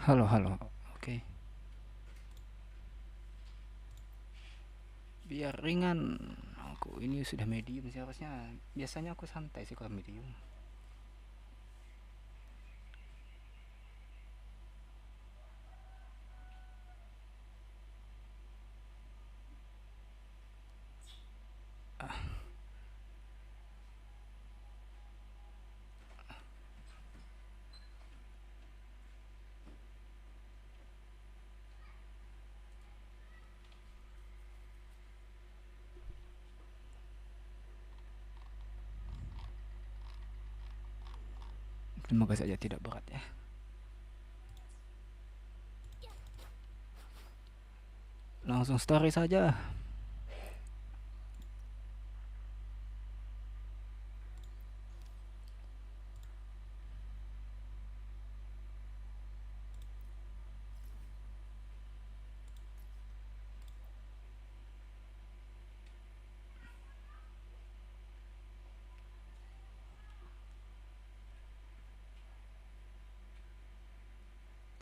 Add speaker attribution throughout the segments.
Speaker 1: Halo, halo. Oke. Biar ringan. Aku ini sudah medium sih harusnya. Biasanya aku santai sih kalau medium. Semoga saja tidak berat ya. Langsung story saja.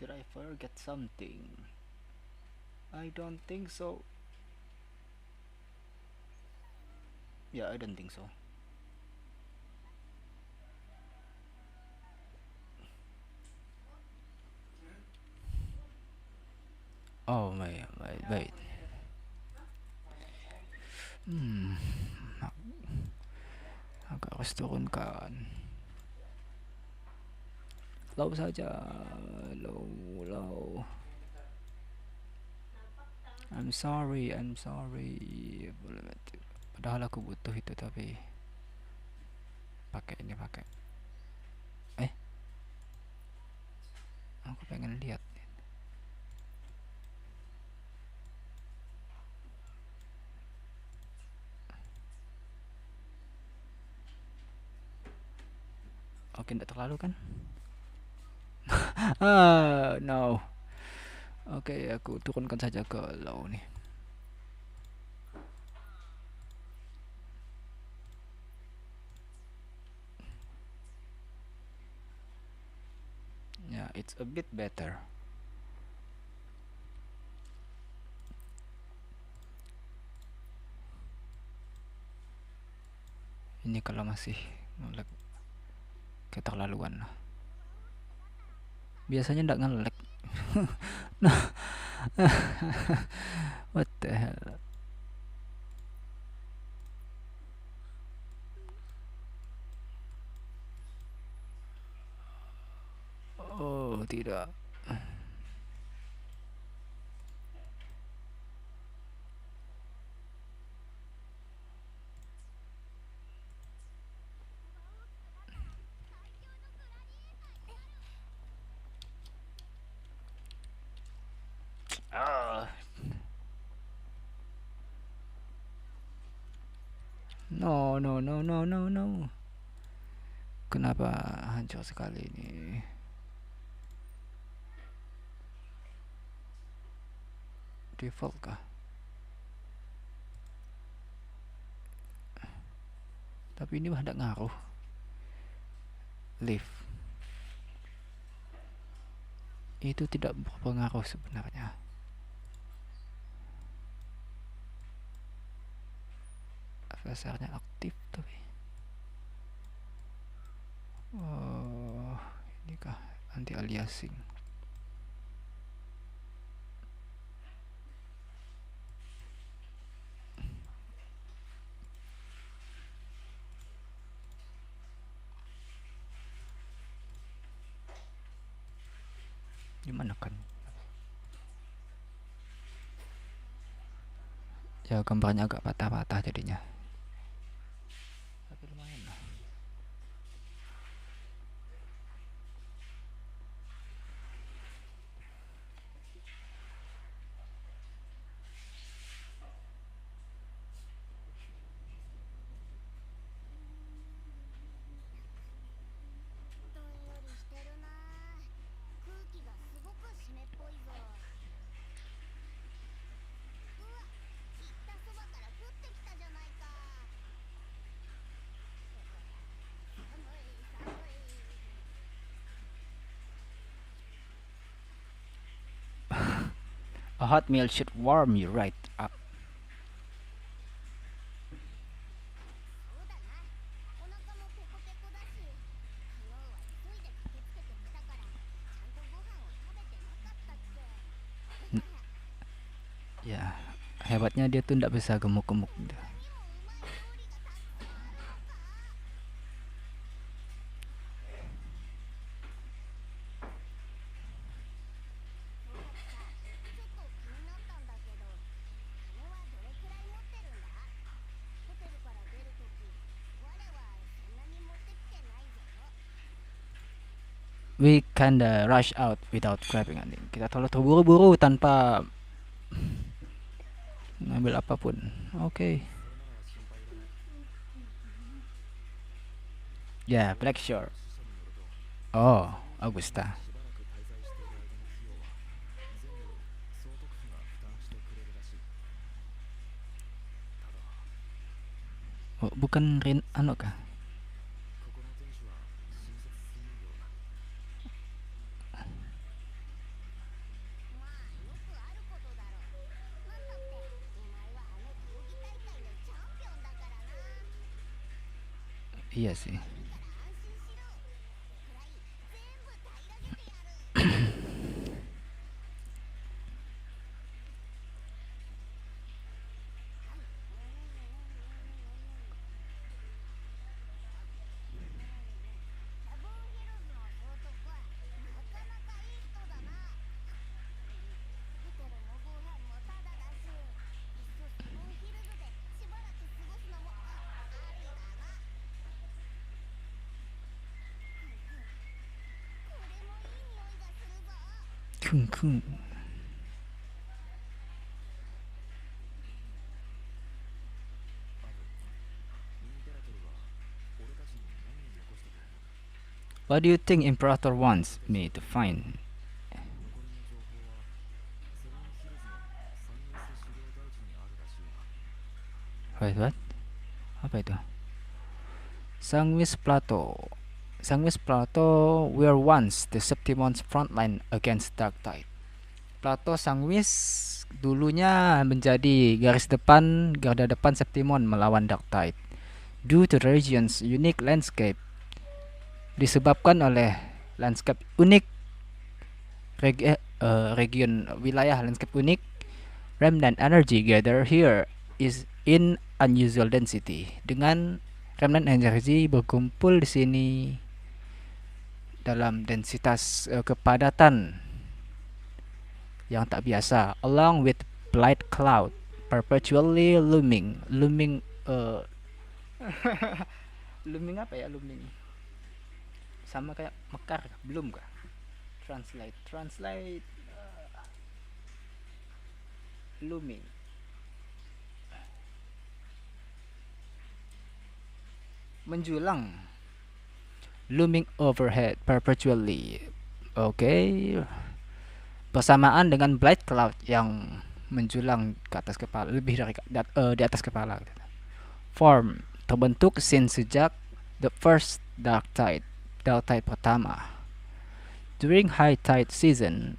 Speaker 1: Did I forget something? I don't think so. Yeah, I don't think so. Oh my, wait. Hmm, agak harus turunkan. Low saja, low, low. I'm sorry. Boleh mati. Padahal aku butuh itu tapi pakai ini pakai. Eh, aku pengen lihat. Oke, tidak terlalu kan? No. Oke, aku turunkan saja ke low nih. Ya, it's a bit better. Ini kalau masih nge-lag keterlaluan lah. Biasanya nggak nge-lag. Nah, what the hell? Oh, tidak. Ah, no, no, no, no, no, no. Kenapa hancur sekali ini? Default kah? Tapi ini mah tidak ngaruh. Leave. Itu tidak berpengaruh sebenarnya. FSR-nya aktif tapi. Oh, ini kah anti aliasing? Gimana kan? Ya gambarnya agak patah-patah jadinya. Tapi lumayan lah. A hot meal should warm you right up. Ya, hebatnya dia tuh nggak bisa gemuk-gemuk gitu. We kinda rush out without grabbing anything. Kita terlalu terburu-buru tanpa ngambil apapun. Oke. Ya, Black Shore. Oh, Augusta. Oh, bukan Rin anu kah? Iya sih. Kung kung. What do you think Imperator wants me to find? Wait, what? Apa itu? Sangwis Plateau. Sangwis Plateau were once the Septimon's frontline against Dark Tide. Plateau Sangwis dulunya menjadi garis depan garda depan Septimon melawan Dark Tide. Due to the region's unique landscape, disebabkan oleh landscape unik, region wilayah landscape unik, remnant energy gather here is in unusual density. Dengan remnant energy berkumpul di sini dalam densitas kepadatan yang tak biasa, along with blight cloud perpetually looming looming apa ya, looming sama kayak mekar belum kah? Translate looming, menjulang, looming overhead perpetually. Oke, bersamaan dengan blight cloud yang menjulang ke atas kepala, lebih dari di atas kepala gitu. Form terbentuk since sejak the first dark tide pertama. During high tide season,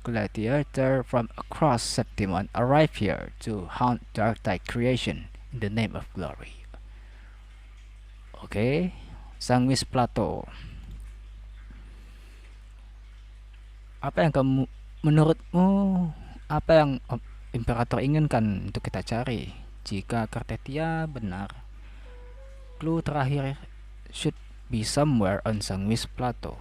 Speaker 1: gladiator from across Septimon arrive here to haunt dark tide creation in the name of glory. Oke, Sangwis Plateau. Apa yang menurutmu, apa yang Imperator inginkan untuk kita cari? Jika Kartetia benar, clue terakhir should be somewhere on Sangwis Plateau.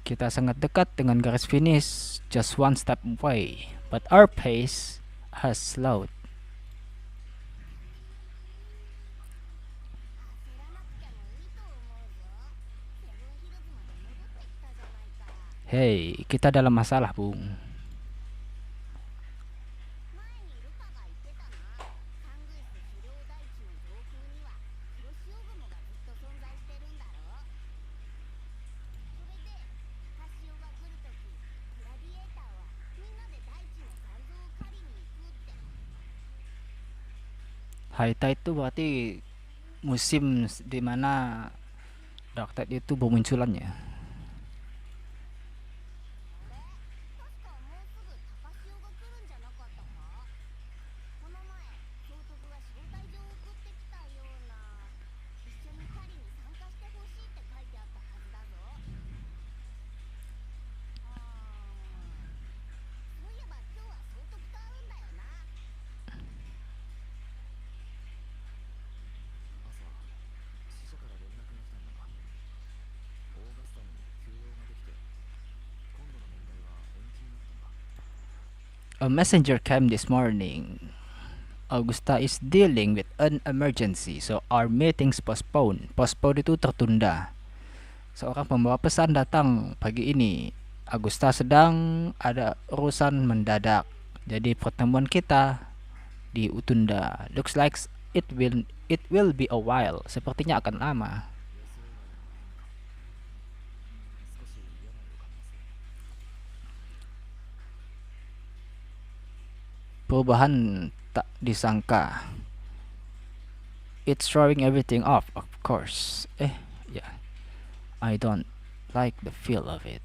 Speaker 1: Kita sangat dekat dengan garis finish, just one step away, but our pace has slowed. Hey, kita dalam masalah, Bung. High tide itu berarti musim di mana Dark Tide itu bermunculannya. A messenger came this morning. Augusta is dealing with an emergency, so our meeting's postponed. Postpone itu tertunda. Seorang pembawa pesan datang pagi ini. Augusta sedang ada urusan mendadak. Jadi pertemuan kita ditunda. Looks like it will be a while. Sepertinya akan lama. Perubahan tak disangka. It's throwing everything off, of course. Yeah. I don't like the feel of it.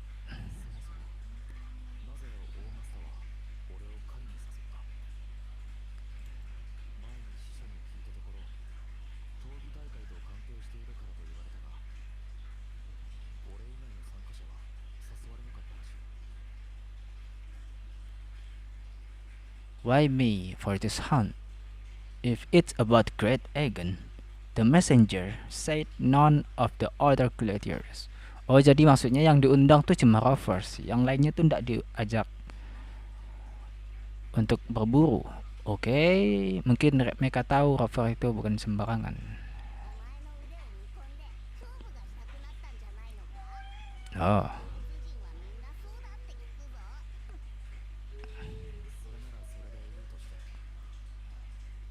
Speaker 1: Why me for this hunt? If it's about Great Aegon, the messenger said none of the other gladiators. Oh, jadi maksudnya yang diundang tuh cuma rovers, yang lainnya tuh ndak diajak untuk berburu. Oke, mungkin mereka tahu rover itu bukan sembarangan. Oh,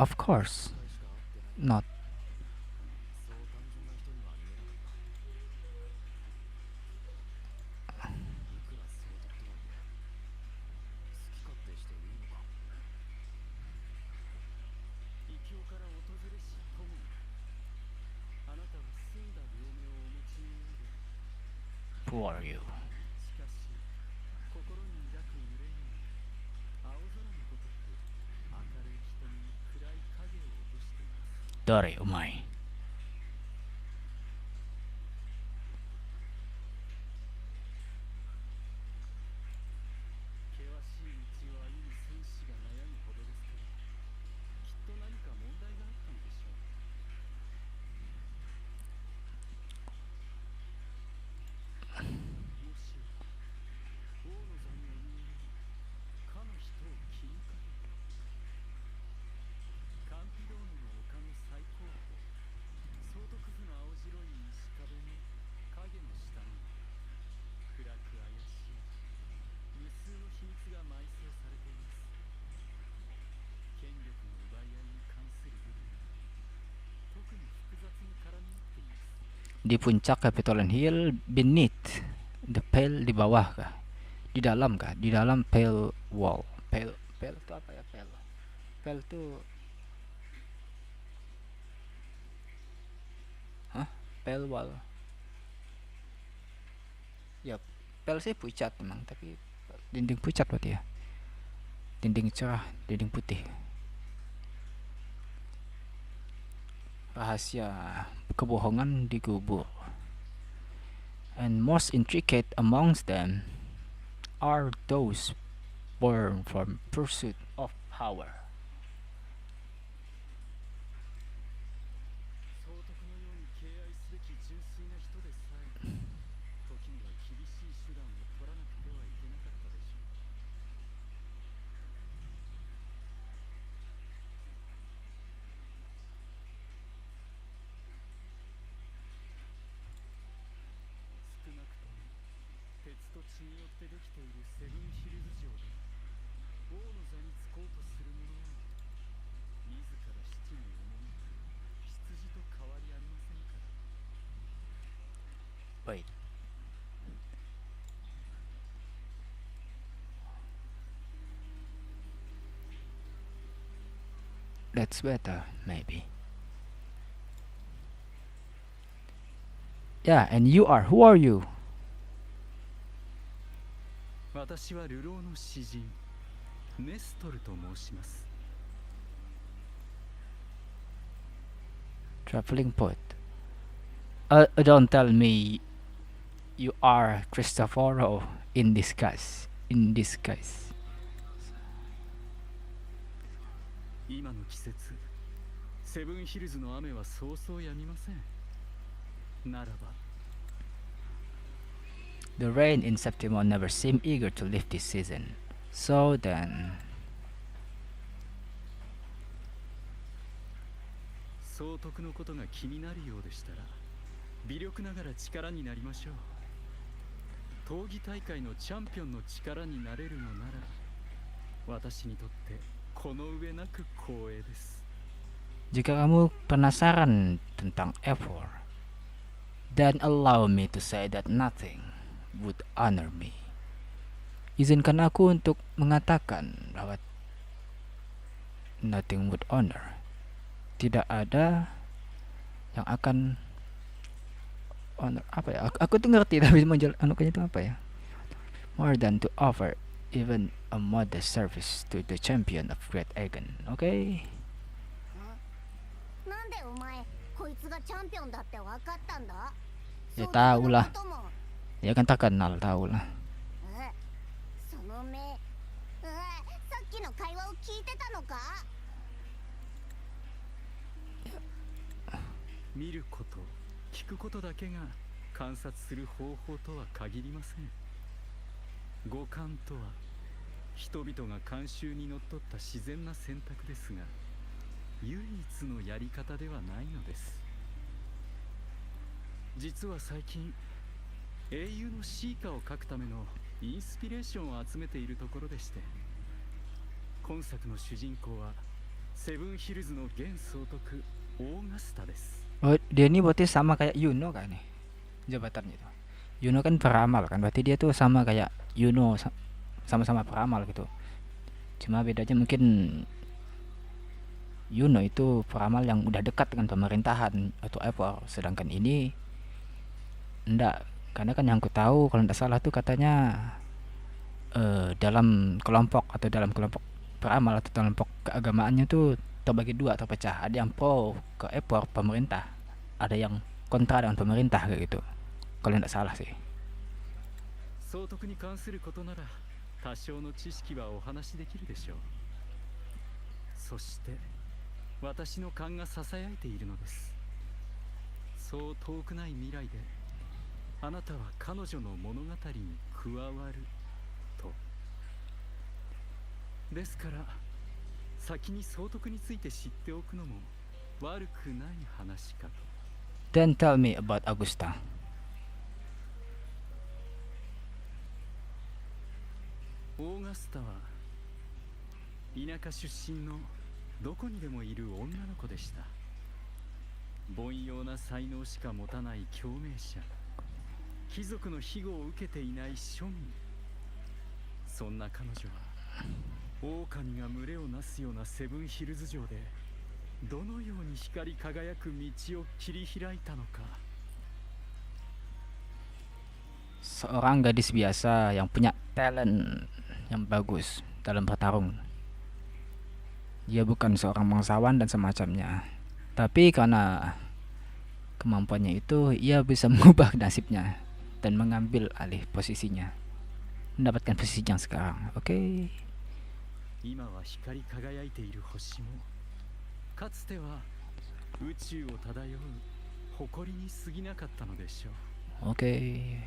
Speaker 1: of course not. Who are you? Dore, umay. Di puncak Capitoline Hill, beneath the pale, di bawah kah? Di dalam kah? Di dalam pale wall. Pale itu apa ya? Pale itu, hah? Pale wall. Ya, pale sih pucat memang, tapi dinding pucat berarti ya. Dinding cerah, dinding putih. Rahasia kebohongan digubur. And most intricate amongst them are those born from pursuit of power. Wait. That's better, maybe. Yeah, and you are. Who are you?
Speaker 2: 私は流浪の詩人ネストルと申します。
Speaker 1: Traveling poet. Don't tell me you are Cristoforo in disguise. In disguise.
Speaker 2: 今の季節セブンヒルズの雨はそうそうやみません。ならば
Speaker 1: The rain in September never seemed eager to leave this season. So then,
Speaker 2: 総督のことが気になるようでしたら微力ながら力になりましょう。闘技大会のチャンピオンの力になれるのなら私にとってこの上なく光栄です。
Speaker 1: jika kamu penasaran tentang Eivor, then allow me to say that nothing would honor me. Izinkan aku untuk mengatakan bahwa nothing would honor. Tidak ada yang akan honor apa ya? Aku tuh ngerti tapi anukannya itu apa ya? More than to offer even a modest service to the champion of Great Aegon. Okay?
Speaker 3: なんでお前こいつがチャンピオンだって分かったんだ。
Speaker 1: Ya tahu lah.
Speaker 3: そのことも
Speaker 1: Ya kan terkenal tahu lah.
Speaker 3: その目さっきの会話を聞いてたのか。
Speaker 2: 見ること聞くことだけが観察する方法とは限りません。五感とは人々が慣習にのっとった自然な選択ですが唯一のやり方ではないのです。実は最近英雄の詩歌を書くためのインスピレーションを集めているところでして、今作の主人公はセブンヒルズの現総督オーガスタです。
Speaker 1: Oh, dia ini berarti sama kayak Yuno kan nih jabatannya itu. Yuno kan peramal kan, berarti dia tuh sama kayak Yuno, sama-sama peramal gitu. Cuma bedanya mungkin Yuno itu peramal yang udah dekat dengan pemerintahan atau apa, sedangkan ini enggak. Karena kan yang aku tahu kalau tidak salah tuh katanya dalam kelompok atau dalam kelompok peramal atau kelompok keagamaannya tuh terbagi dua, terpecah. Ada yang pro ke Epor pemerintah, ada yang kontra dengan pemerintah kayak gitu. Kalau tidak salah sih.
Speaker 2: 総督に関することなら多少の知識はお話しできるでしょう。そして私の勘がささやいているのです。そう遠くない未来であなたは彼女の物語に加わると。ですから先に総督について知っておくのも悪くない話かと。
Speaker 1: Then tell me about Augusta.
Speaker 2: オーガスタは田舎出身のどこにでもいる女の子でした。凡庸な才能しか持たない共鳴者、貴族の庇護を受けていない庶民。そんな彼女は狼が群れをなすようなセブンヒルズ城でどのように光り輝く道を切り開いたのか。
Speaker 1: Seorang gadis biasa yang punya talent yang bagus dalam bertarung. Dia bukan seorang bangsawan dan semacamnya, tapi karena kemampuannya itu ia bisa mengubah nasibnya dan mengambil alih posisinya, mendapatkan posisi yang sekarang. Oke.
Speaker 2: 今は光り輝いている星もかつては宇宙を漂う誇りに過ぎなかったのでしょう。
Speaker 1: Oke.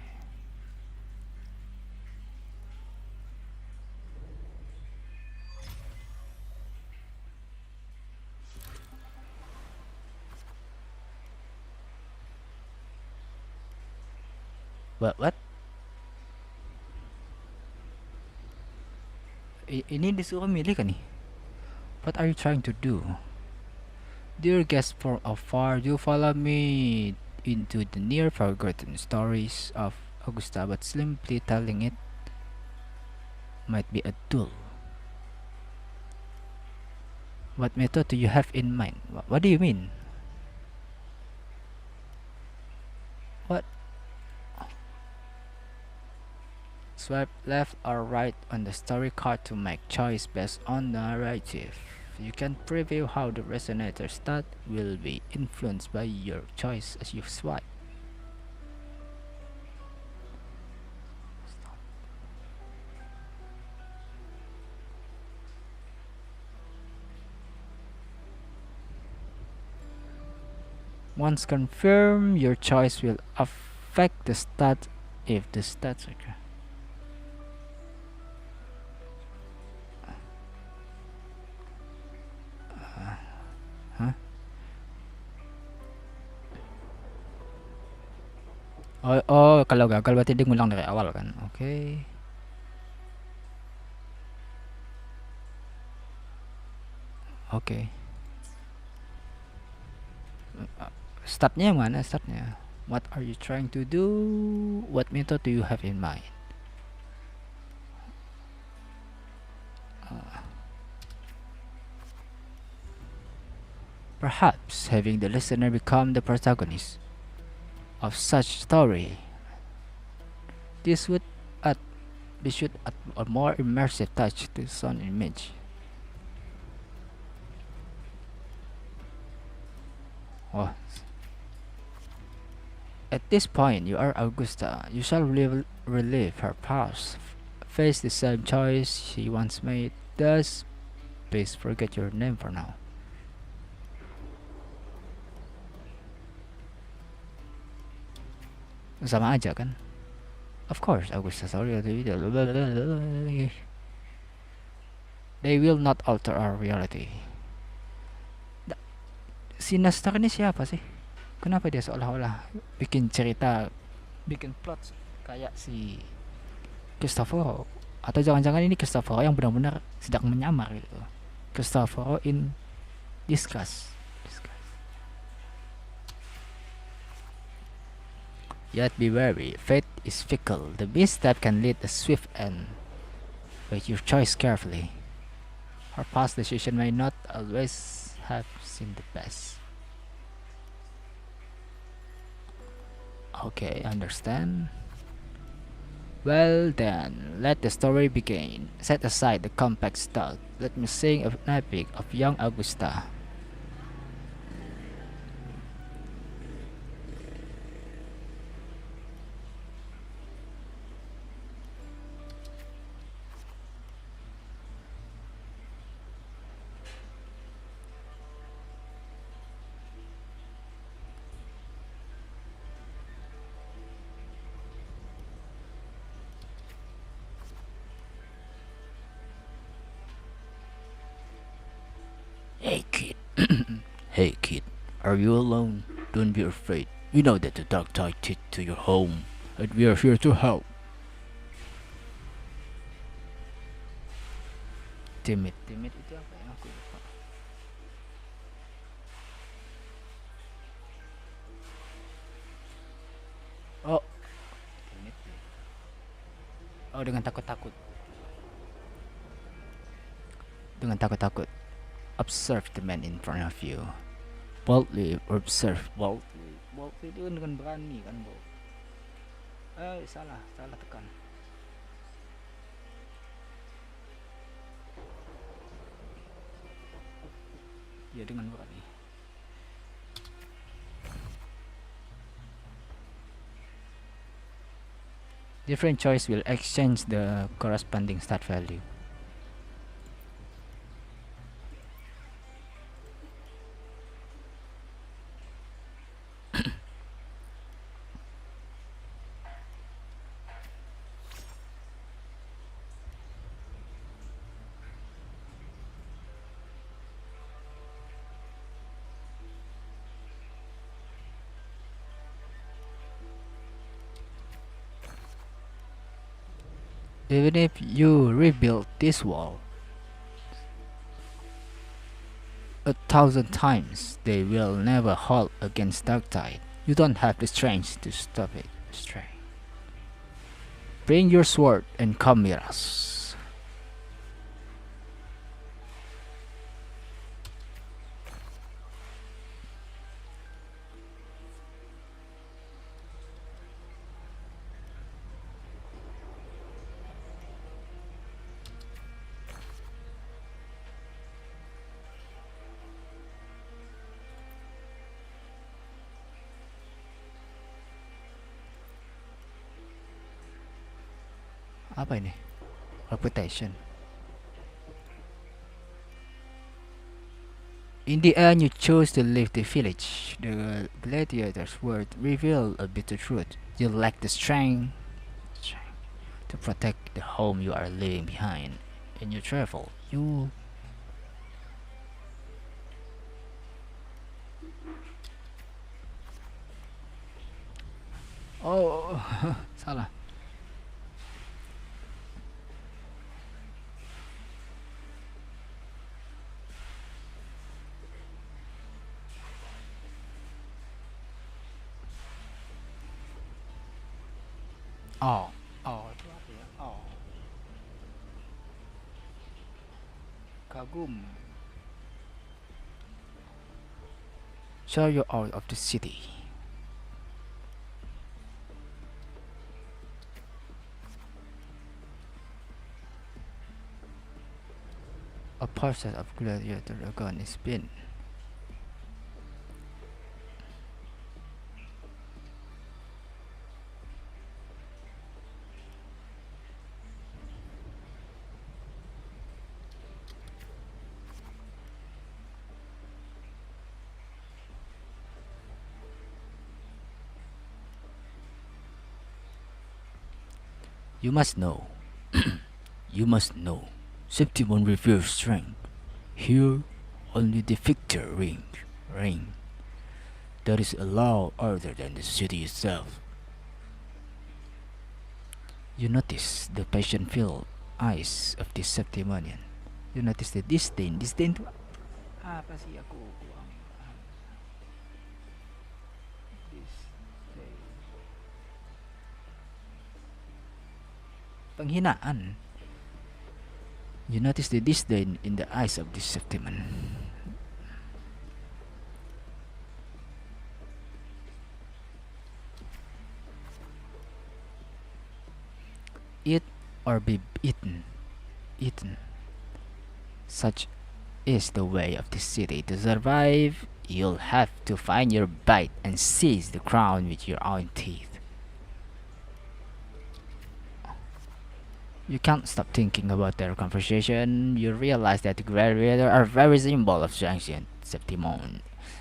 Speaker 1: What? Ini disuruh milih kan nih? What are you trying to do? Dear guest from afar, you follow me into the near forgotten stories of Augusta, but simply telling it might be a dull. What method do you have in mind? What do you mean? What? Swipe left or right on the story card to make choice based on narrative. You can preview how the resonator stat will be influenced by your choice as you swipe. Once confirmed, your choice will affect the stat if the stats are. Hah? Oh, kalau gagal berarti dia ngulang dari awal kan? Oke. Oke. Startnya yang mana startnya? What are you trying to do? What method do you have in mind? Perhaps having the listener become the protagonist of such story. This would add should add a more immersive touch to sound image. Oh. At this point, you are Augusta. You shall relive her past. Face the same choice she once made. Thus, please forget your name for now. Sama aja kan? Of course, Augusta. Sorry. They will not alter our reality. Si Nestor ini siapa sih? Kenapa dia seolah-olah bikin cerita, bikin plot kayak si Cristoforo? Atau jangan-jangan ini Cristoforo yang benar-benar sedang menyamar gitu? Cristoforo in disguise. Yet be wary, fate is fickle. The misstep can lead a swift end. Weigh your choice carefully. Her past decision may not always have seen the best. Okay, understand. Well then, let the story begin. Set aside the complex thought. Let me sing an epic of young Augusta. Hey kid. Hey kid, are you alone? Don't be afraid. We know that the dark tide hit to your home, and we are here to help. Timid itu apa ya? Aku lupa. Oh, timid. Oh, dengan takut-takut. Dengan takut-takut. Observe the man in front of you. Boldly observe. Boldly itu kan dengan berani kan, Bro. Salah tekan. Ya, dengan berani. Different choice will exchange the corresponding stat value. Even if you rebuild this wall 1,000 times, they will never hold against dark tide. You don't have the strength to stop it. Bring your sword and come with us. Apa ini? Reputation. In the end, you chose to leave the village. The gladiators' word revealed a bitter truth. You lack the strength to protect the home you are leaving behind. In your travel, you... Oh, salah. Oh, oh, itu apa ya? Oh, kagum. So you're out of the city. A parcel of gladiator dragon is been. You must know. You must know. 71 reveals strength. Here, only the victor reign. That is a law other than the city itself. You notice the passion-filled eyes of this Septimanian. You notice the disdain. Disdain tuh apa sih aku kurang paham. Disdain. Penghinaan. You notice the disdain in the eyes of this Septiman. Eat or be eaten. Eaten. Such is the way of this city. To survive, you'll have to find your bite and seize the crown with your own teeth. You can't stop thinking about their conversation. You realize that the gladiators are very symbol of the ancient Septimon.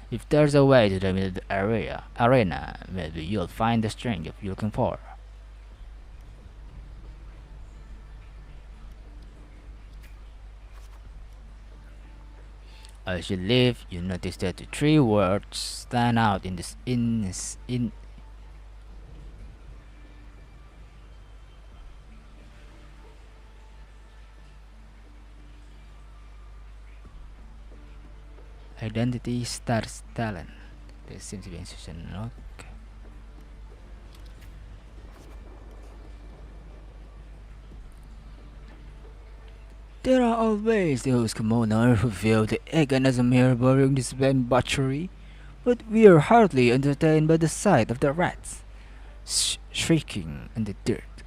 Speaker 1: If there's a way to dominate the arena, maybe you'll find the strength you're looking for. As you leave, you notice that the three words stand out in this in identity, stars, talent. There seems to be institution. Okay. There are always those commoners who feel the organism here boring this vain butchery, but we are hardly entertained by the sight of the rats shrieking in the dirt.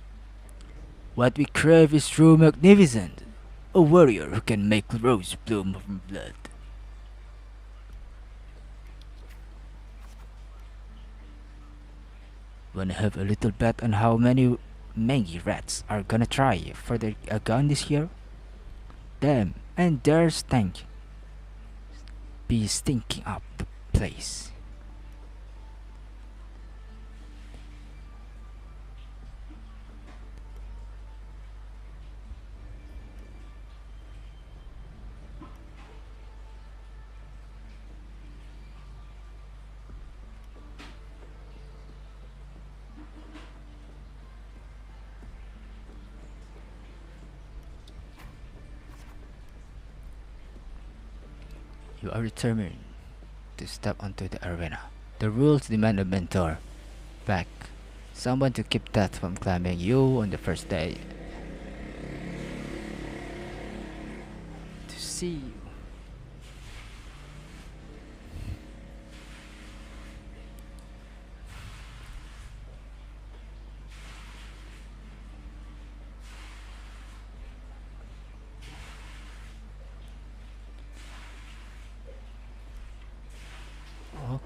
Speaker 1: What we crave is true magnificence, a warrior who can make rose bloom from blood. Wanna have a little bet on how many mangy rats are gonna try for a gun this year? Them and their stank be stinking up the place. You are determined to step onto the arena. The rules demand a mentor back, someone to keep death from climbing you on the first day. To see you.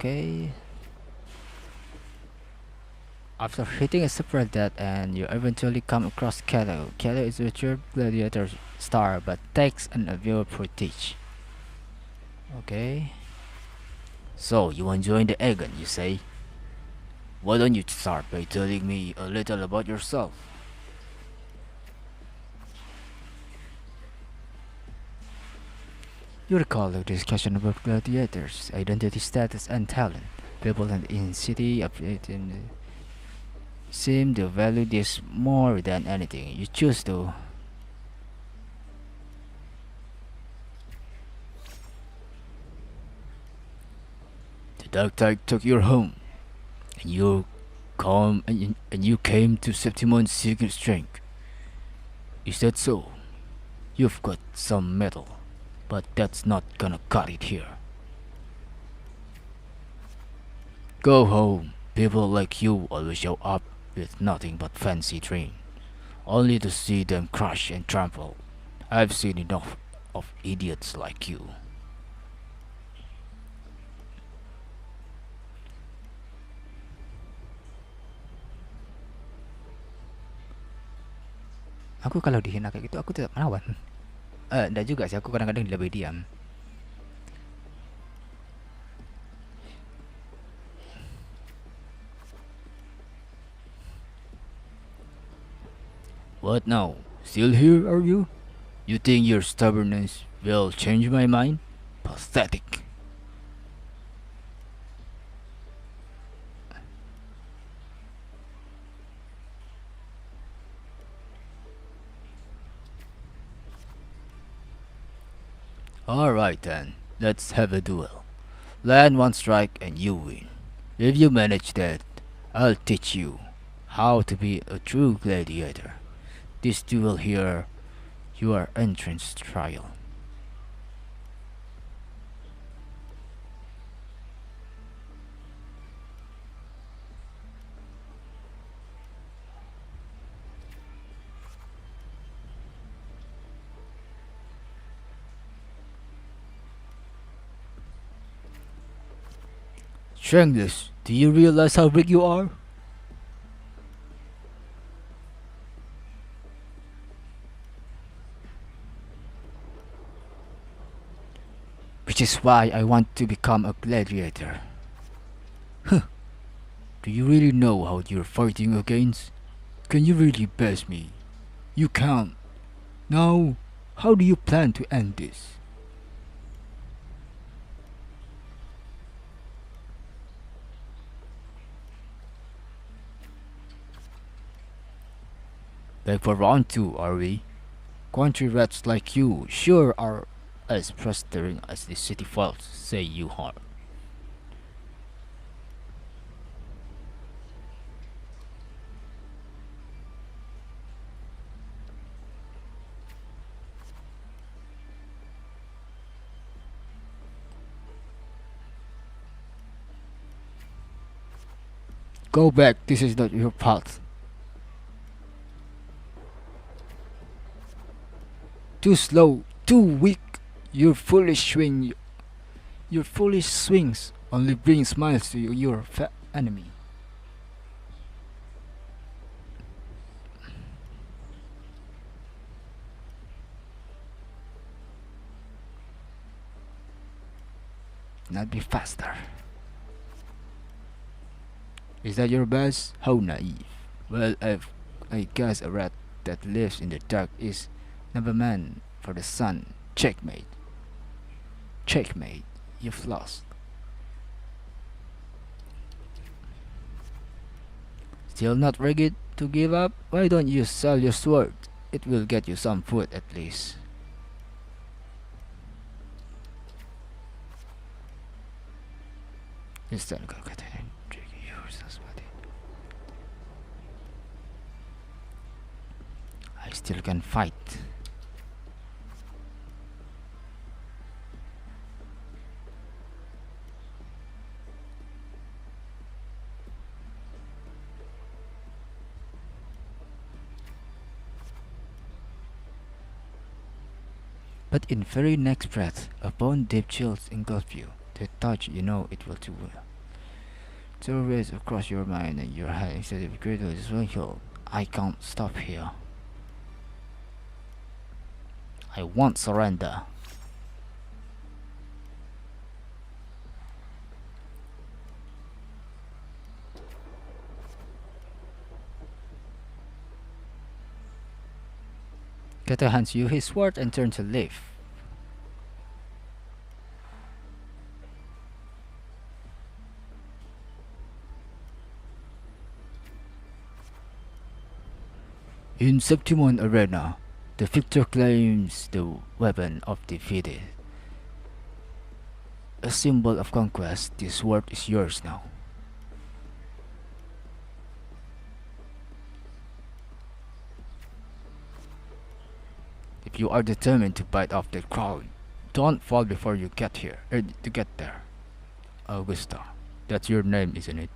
Speaker 1: Okay. After hitting a separate death end, you eventually come across Kato. Kato is a true gladiator star but takes an viewer footage. Okay. So, you want to join the Aegon, you say? Why don't you start by telling me a little about yourself? You recall a discussion about gladiators, identity status, and talent. People in city seem to value this more than anything. You choose to. The dark tide took your home, and you came to Septimon's seeking strength. Is that so? You've got some metal, but that's not gonna cut it here. Go home. People like you always show up with nothing but fancy dreams, only to see them crush and trample. I've seen enough of idiots like you. Aku kalau dihina kayak gitu aku tidak melawan. Enggak juga sih, aku kadang-kadang lebih diam. What now? Still here, are you? You think your stubbornness will change my mind? Pathetic. Alright then, let's have a duel. Land one strike and you win. If you manage that, I'll teach you how to be a true gladiator. This duel here, your entrance trial. Strengthless, do you realize how big you are? Which is why I want to become a gladiator. Huh. Do you really know how you're fighting against? Can you really best me? You can't. Now, how do you plan to end this? Back for round 2, are we? Country rats like you sure are as blustering as the city folks say you are. Go back, this is not your path. Too slow, too weak. Your foolish swings only bring smiles to your fat enemy. Not be faster. Is that your best? How naive. Well, I guess a rat that lives in the dark is never meant for the sun. Checkmate. Checkmate. You've lost. Still not ready to give up? Why don't you sell your sword? It will get you some food at least. Instead, I still can fight. But in very next breath, a bone deep chills engulf you. The touch, you know it will do well. Two ways across your mind and your head instead of greater hill. I can't stop here. I won't surrender. Kato hands you his sword and turns to leave. In Septimon Arena, the victor claims the weapon of defeated. A symbol of conquest, this sword is yours now. If you are determined to bite off that crown, don't fall before you get here, to get there. Augusta, that's your name, isn't it?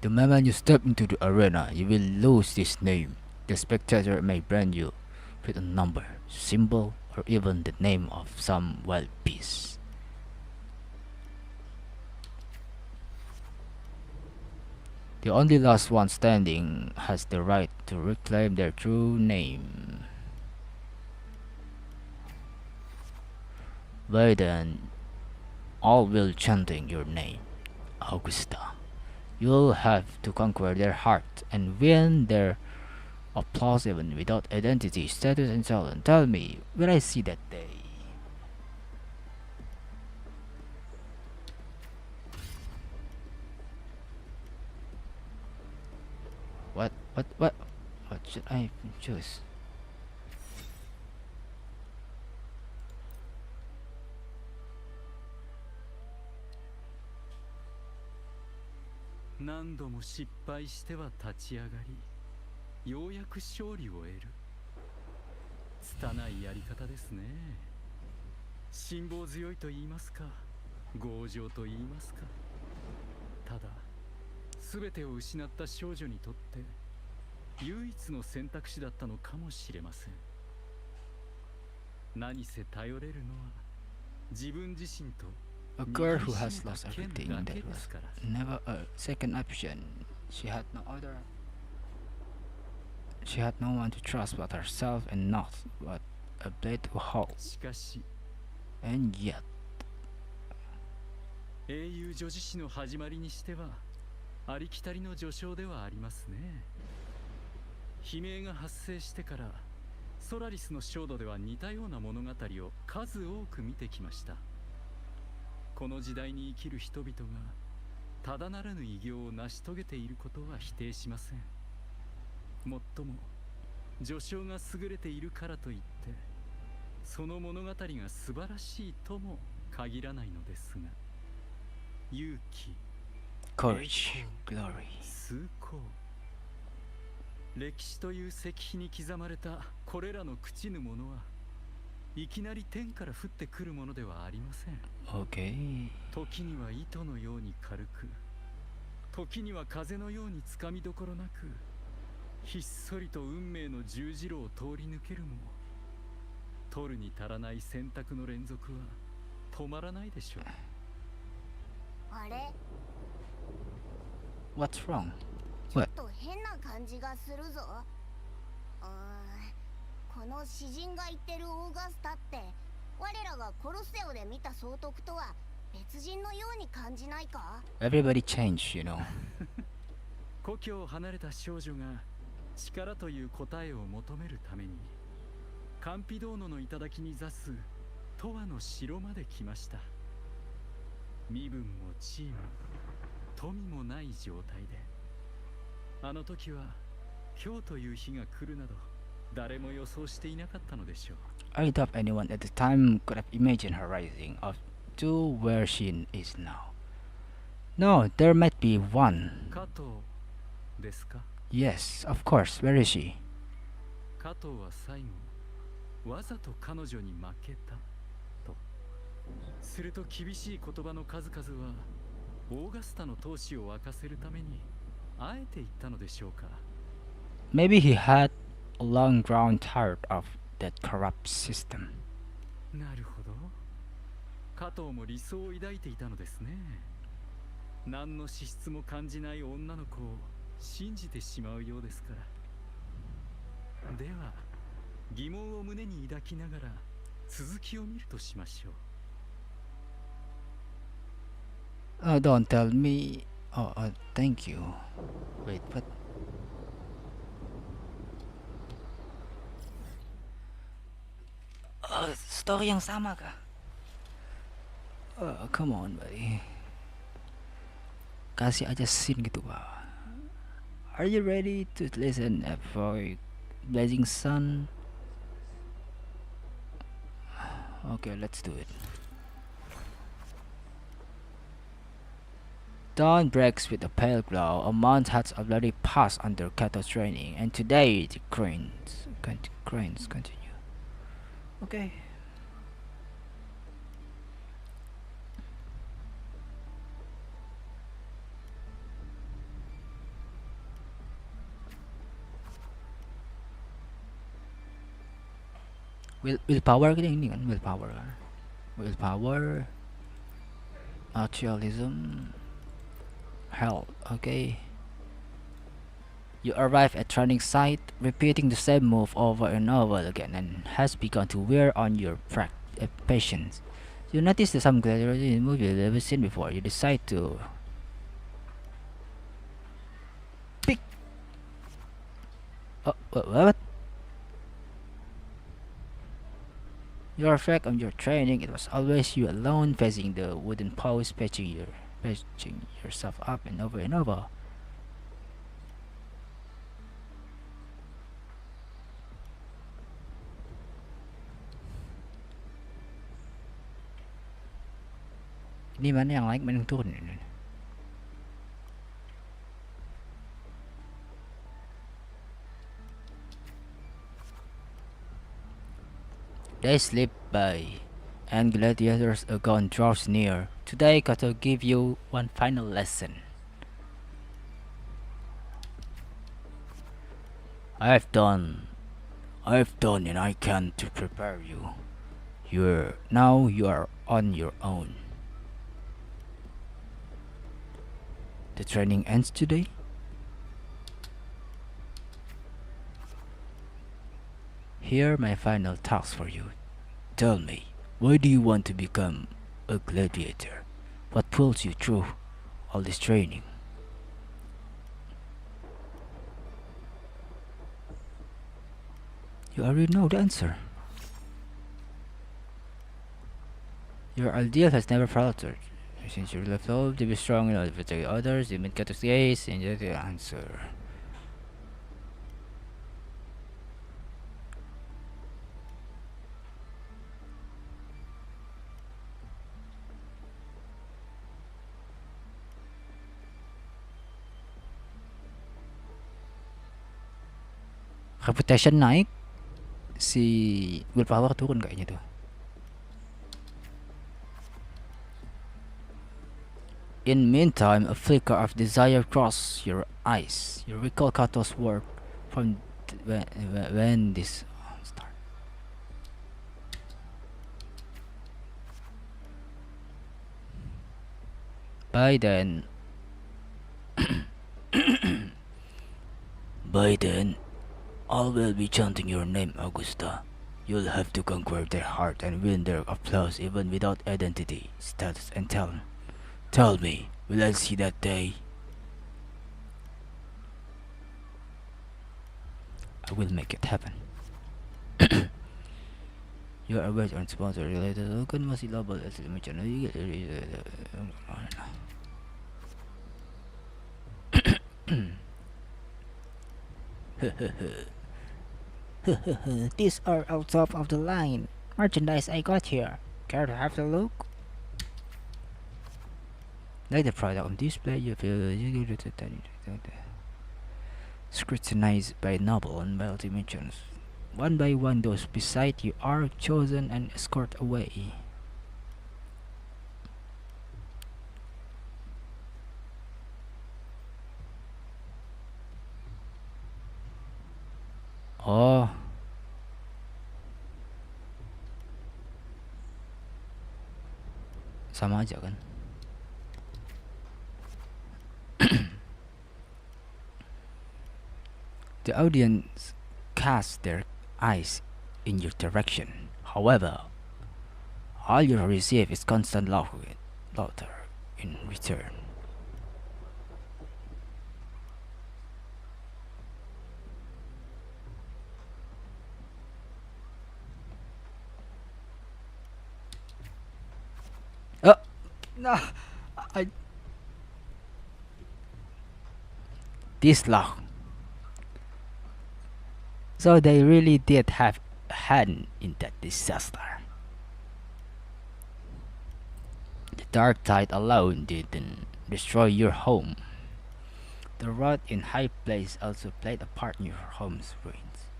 Speaker 1: The moment you step into the arena, you will lose this name. The spectator may brand you with a number, symbol, or even the name of some wild beast. The only last one standing has the right to reclaim their true name. By then, all will chanting your name, Augusta. You'll have to conquer their heart and win their applause even without identity, status, and so on. Tell me, will I see that day? What should I choose?
Speaker 2: 何度も失敗しては立ち上がり、ようやく勝利を得る。拙いやり方ですね。辛抱強いと言いますか、強情と言いますか。ただ、全てを失った少女にとって唯一の選択肢だったのかもしれません。何せ頼れるのは自分自身と
Speaker 1: A girl who has lost everything that was never a second option. She had no other. She had no one to trust but herself and not but a blade to hold.
Speaker 2: しかし
Speaker 1: And yet,
Speaker 2: 英雄女子誌の始まりにしてはありきたりの序章ではありますね。悲鳴が発生してからソラリスの焦土では似たような物語を数多く見てきました。この時代に生きる人々がただならぬ偉業を成し遂げていることは否定しません。もっとも序章が優れているからといってその物語が素晴らしいとも限らないのですが、勇気、
Speaker 1: courage, glory.
Speaker 2: 崇高、歴史という石碑に刻まれたこれらの朽ちぬものはいきなり天から降ってくるものではありません。
Speaker 1: Okay.
Speaker 2: 時には糸のように軽く、時には風のようにつかみどころなく、ひっそりと運命の十字路を通り抜けるも、取るに足らない選択の連続は止まらないでしょう。
Speaker 3: あれ、
Speaker 1: What's wrong?
Speaker 3: ちょっと変な感じがするぞ。この詩人が言ってるオーガスタって我らがコロッセオで見た総督とは別人のように感じないか？
Speaker 1: Everybody changed, you know.
Speaker 2: 故郷を離れた少女が力という答えを求めるためにカンピドーノの頂に座す永遠の城まで来ました。身分も地位も富もない状態で、あの時は今日という日が来るなど誰も予想していなかったのでしょう。
Speaker 1: I doubt anyone at the time could have imagined her rising up to where she is now. No, there might be one.
Speaker 2: 加藤ですか？
Speaker 1: Yes, of course. Where is she?
Speaker 2: 加藤は最後わざと彼女に負けたと。すると厳しい言葉の数々はオーガスタの闘志を沸かせるためにあえて言ったのでしょうか。
Speaker 1: Maybe he had a long ground tired of that corrupt system.
Speaker 2: なるほど。加藤も理想を抱いていたのですね。何の資質も感じない女の子を信じてしまうようですから。では疑問を胸に抱きながら続きを見るとしましょう。
Speaker 1: Don't tell me. Thank you. Wait, what? Story yang sama kah? Come on, buddy. Kasih aja scene gitu, Pak. Are you ready to listen for Blazing Sun? Okay, let's do it. Dawn breaks with a pale glow. A month has already passed under Kato's training, and today the cranes continue. Okay. Willpower ini kan willpower, materialism, health. Okay. You arrive at training site, repeating the same move over and over again, and has begun to wear on your patience. You notice that some gladiators in the movie you've never seen before. You decide to pick. What? You reflect on your training. It was always you alone facing the wooden post, patching yourself up and over and over. Ini mana yang naik, mana yang turun ini? They slip by, and gladiators again draws near. Today, Kato give you one final lesson. I've done, and I can to prepare you. Now you are on your own. The training ends today. Here my final task for you. Tell me, why do you want to become a gladiator? What pulls you through all this training? You already know the answer. Your ideal has never faltered. Since you left home to be strong in order to protect others, you made Kato's case, and that's the answer. Reputation naik, si willpower turun kayaknya tuh. In meantime, a flicker of desire crosses your eyes. You recall Kato's work from when this started. By then, all will be chanting your name, Augusta. You'll have to conquer their heart and win their applause even without identity, status, and talent. Tell me, will I see that day? I will make it happen. You are aware and sponsor related token masih label as macam ni. These are out top of the line merchandise I got here. Care to have a look? Like the product on display, you feel scrutinized by noble and wealthy merchants. One by one, those beside you are chosen and escorted away. Oh, sama aja kan. The audience cast their eyes in your direction. However, all you receive is constant laughter in return. Oh no! I this laugh. So they really did have a hand in that disaster. The dark tide alone didn't destroy your home. The rot in high place also played a part in your home's ruins.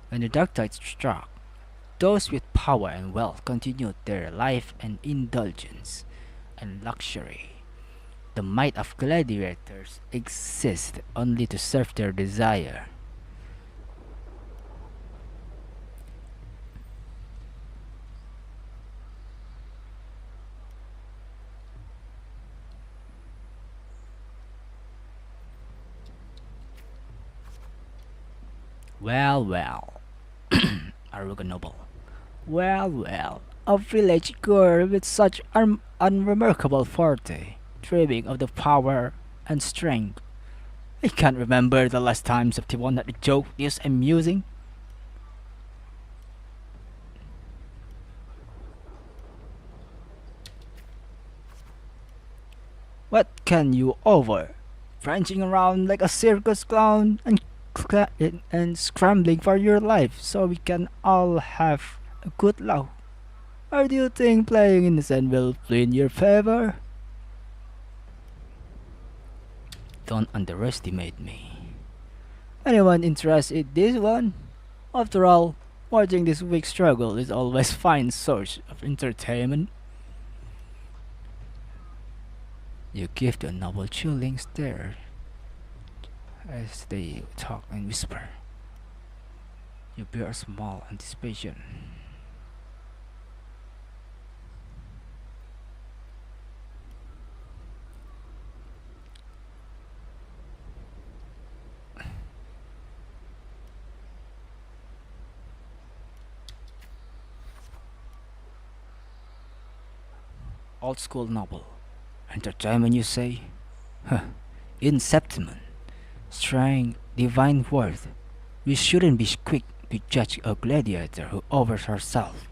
Speaker 1: When the dark tide struck, those with power and wealth continued their life and indulgence and luxury. The might of gladiators exists only to serve their desire. Well, well, arrogant noble. Well, well, a village girl with such unremarkable forte, dreaming of the power and strength. I can't remember the last time someone had a joke this amusing. What can you offer? Prancing around like a circus clown and scrambling for your life so we can all have a good laugh. Or do you think playing innocent will play in your favor? Don't underestimate me. Anyone interested in this one? After all, watching this weak struggle is always fine source of entertainment. You give the noble chilling stare as they talk and whisper. You bear a small anticipation. Old school novel. Entertainment, you say? Huh. Inception. Strength, divine worth. We shouldn't be quick to judge a gladiator who offers herself.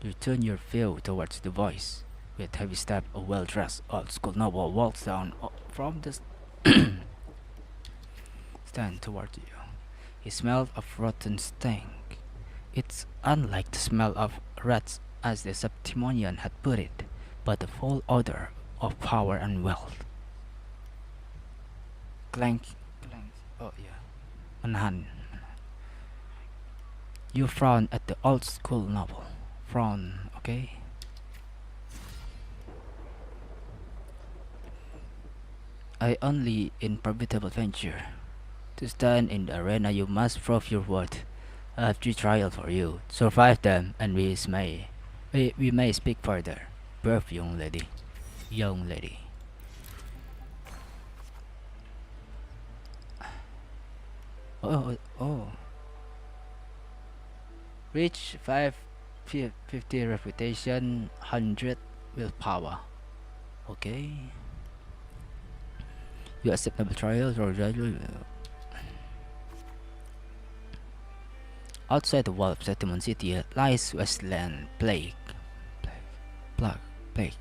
Speaker 1: You turn your view towards the voice. With heavy step, a well-dressed old school noble walks down from the stand toward you. He smelled of rotten stank. It's unlike the smell of rats as the Septimonian had put it, but a full odor of power and wealth. Clank, clank. Oh yeah, manahan. You frown at the old school novel. Frown, okay? I only in profitable venture. To stand in the arena, you must prove your worth. I have 3 trials for you. Survive them, and we may speak further. Brave young lady. Young lady. Oh. Reach 550 reputation, 100 willpower. Okay. You accept noble trials or outside the wall of Settlement City lies Westland Plague. Plague.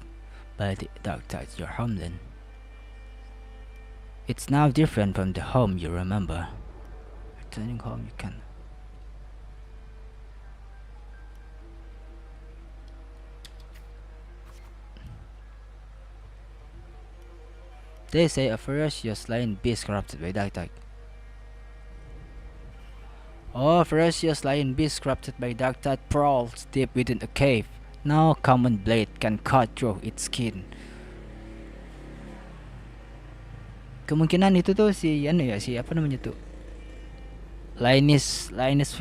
Speaker 1: By the dark tides, your homeland. It's now different from the home you remember. Returning home, you can. They say a ferocious lion beast corrupted by dark tide. Oh, ferocious lion beast corrupted by dark tide prowls deep within a cave. No common blade can cut through its skin. Kemungkinan itu tuh si anu ya, si apa namanya tuh? Linus Linus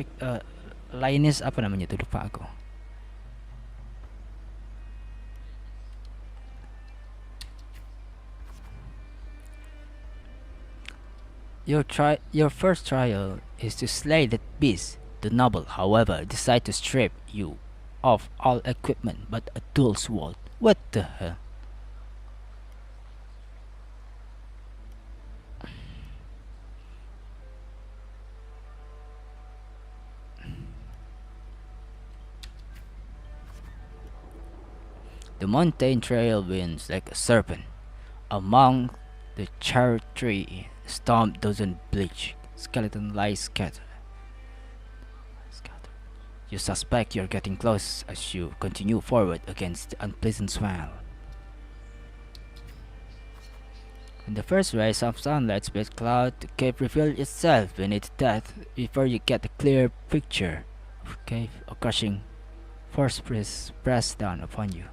Speaker 1: Linus apa namanya tuh, lupa aku. Your first trial is to slay that beast. The noble, however, decide to strip you of all equipment but a dual sword. What the hell? The mountain trail winds like a serpent. Among the cherry tree, stomp dozen bleach skeleton lies scattered. You suspect you're getting close as you continue forward against the unpleasant smell. When the first rays of sunlight split cloud, the cave reveals itself beneath that before you get a clear picture of cave. A crushing force press down upon you.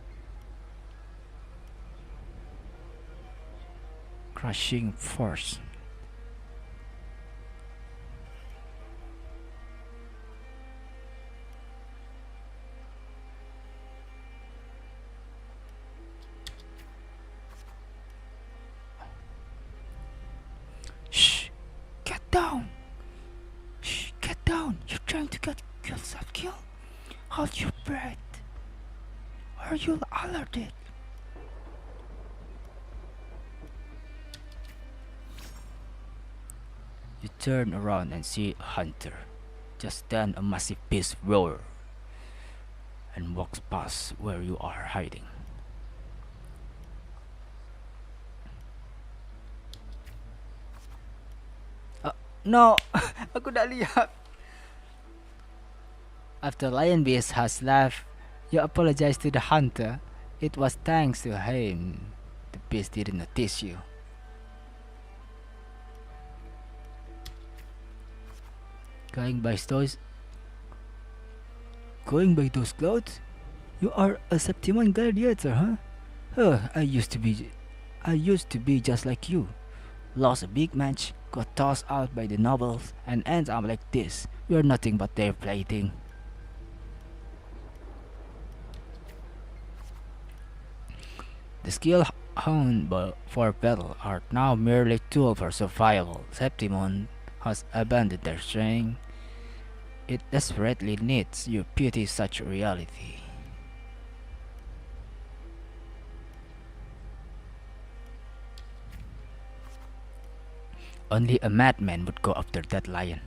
Speaker 1: Crushing force. Shh! Get down! Shh! Get down! You're trying to get yourself killed? Hold your breath, or you'll alert it. You turn around and see a hunter. Just then a massive beast roars and walks past where you are hiding. No, aku dah lihat. After Lion Beast has left, you apologize to the hunter. It was thanks to him the beast didn't notice you. Going by those clothes? You are a Septimon gladiator, huh? I used to be just like you. Lost a big match, got tossed out by the nobles, and ends up like this. You're nothing but their plaything. The skill honed for battle are now merely tool for survival. Septimon has abandoned their strength. It desperately needs you pity such reality. Only a madman would go after that lion.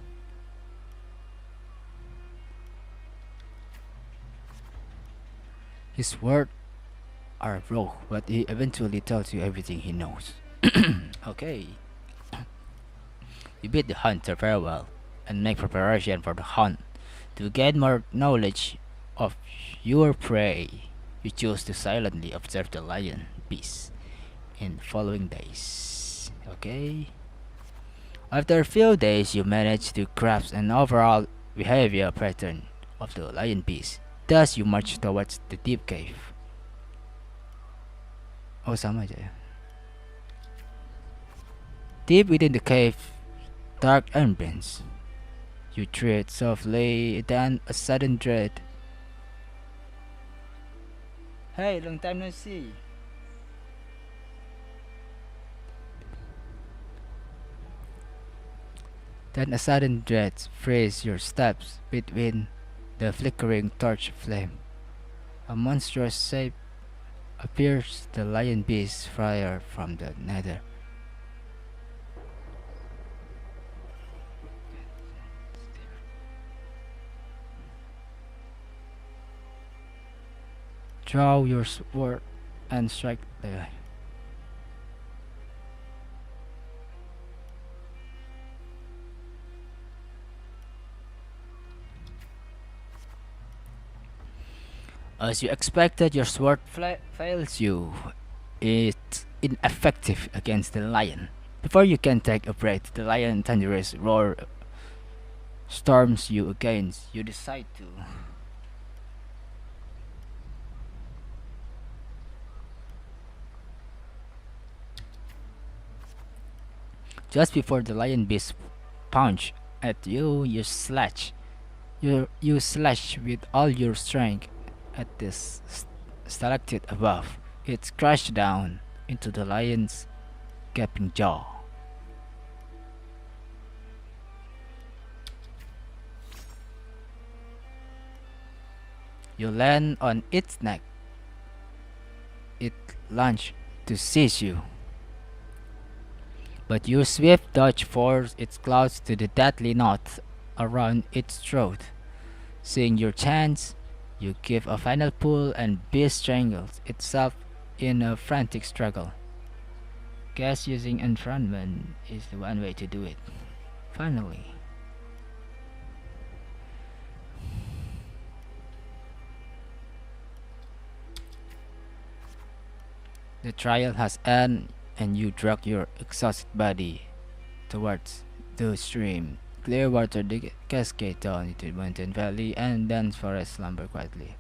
Speaker 1: His words are raw, but he eventually tells you everything he knows. Okay. You bid the hunter farewell and make preparation for the hunt. To gain more knowledge of your prey, you choose to silently observe the lion beast in the following days. Okay. After a few days, you manage to grasp an overall behavior pattern of the lion beast. Thus, you march towards the deep cave. Oh, sama aja ya. Deep within the cave, dark ambience. You tread softly, then a sudden dread. Hey, long time no see. Then a sudden dread frees your steps between the flickering torch flame. A monstrous shape appears, the lion beast friar from the nether. Draw your sword and strike the eye. As you expected, your sword fails you. It's ineffective against the lion. Before you can take a breath, the lion thunderous roar storms you against. You decide to Just before the lion beast punch at you, you slash with all your strength at this stalactite above. It crashed down into the lion's gaping jaw. You land on its neck. It lunged to seize you, but your swift dodge forced its claws to the deadly knot around its throat. Seeing your chance, you give a final pull and beast strangles itself in a frantic struggle. Guess using entrapment is the one way to do it. Finally, the trial has ended and you drag your exhausted body towards the stream. Clear water cascade down into the mountain valley and dense forest slumber quietly.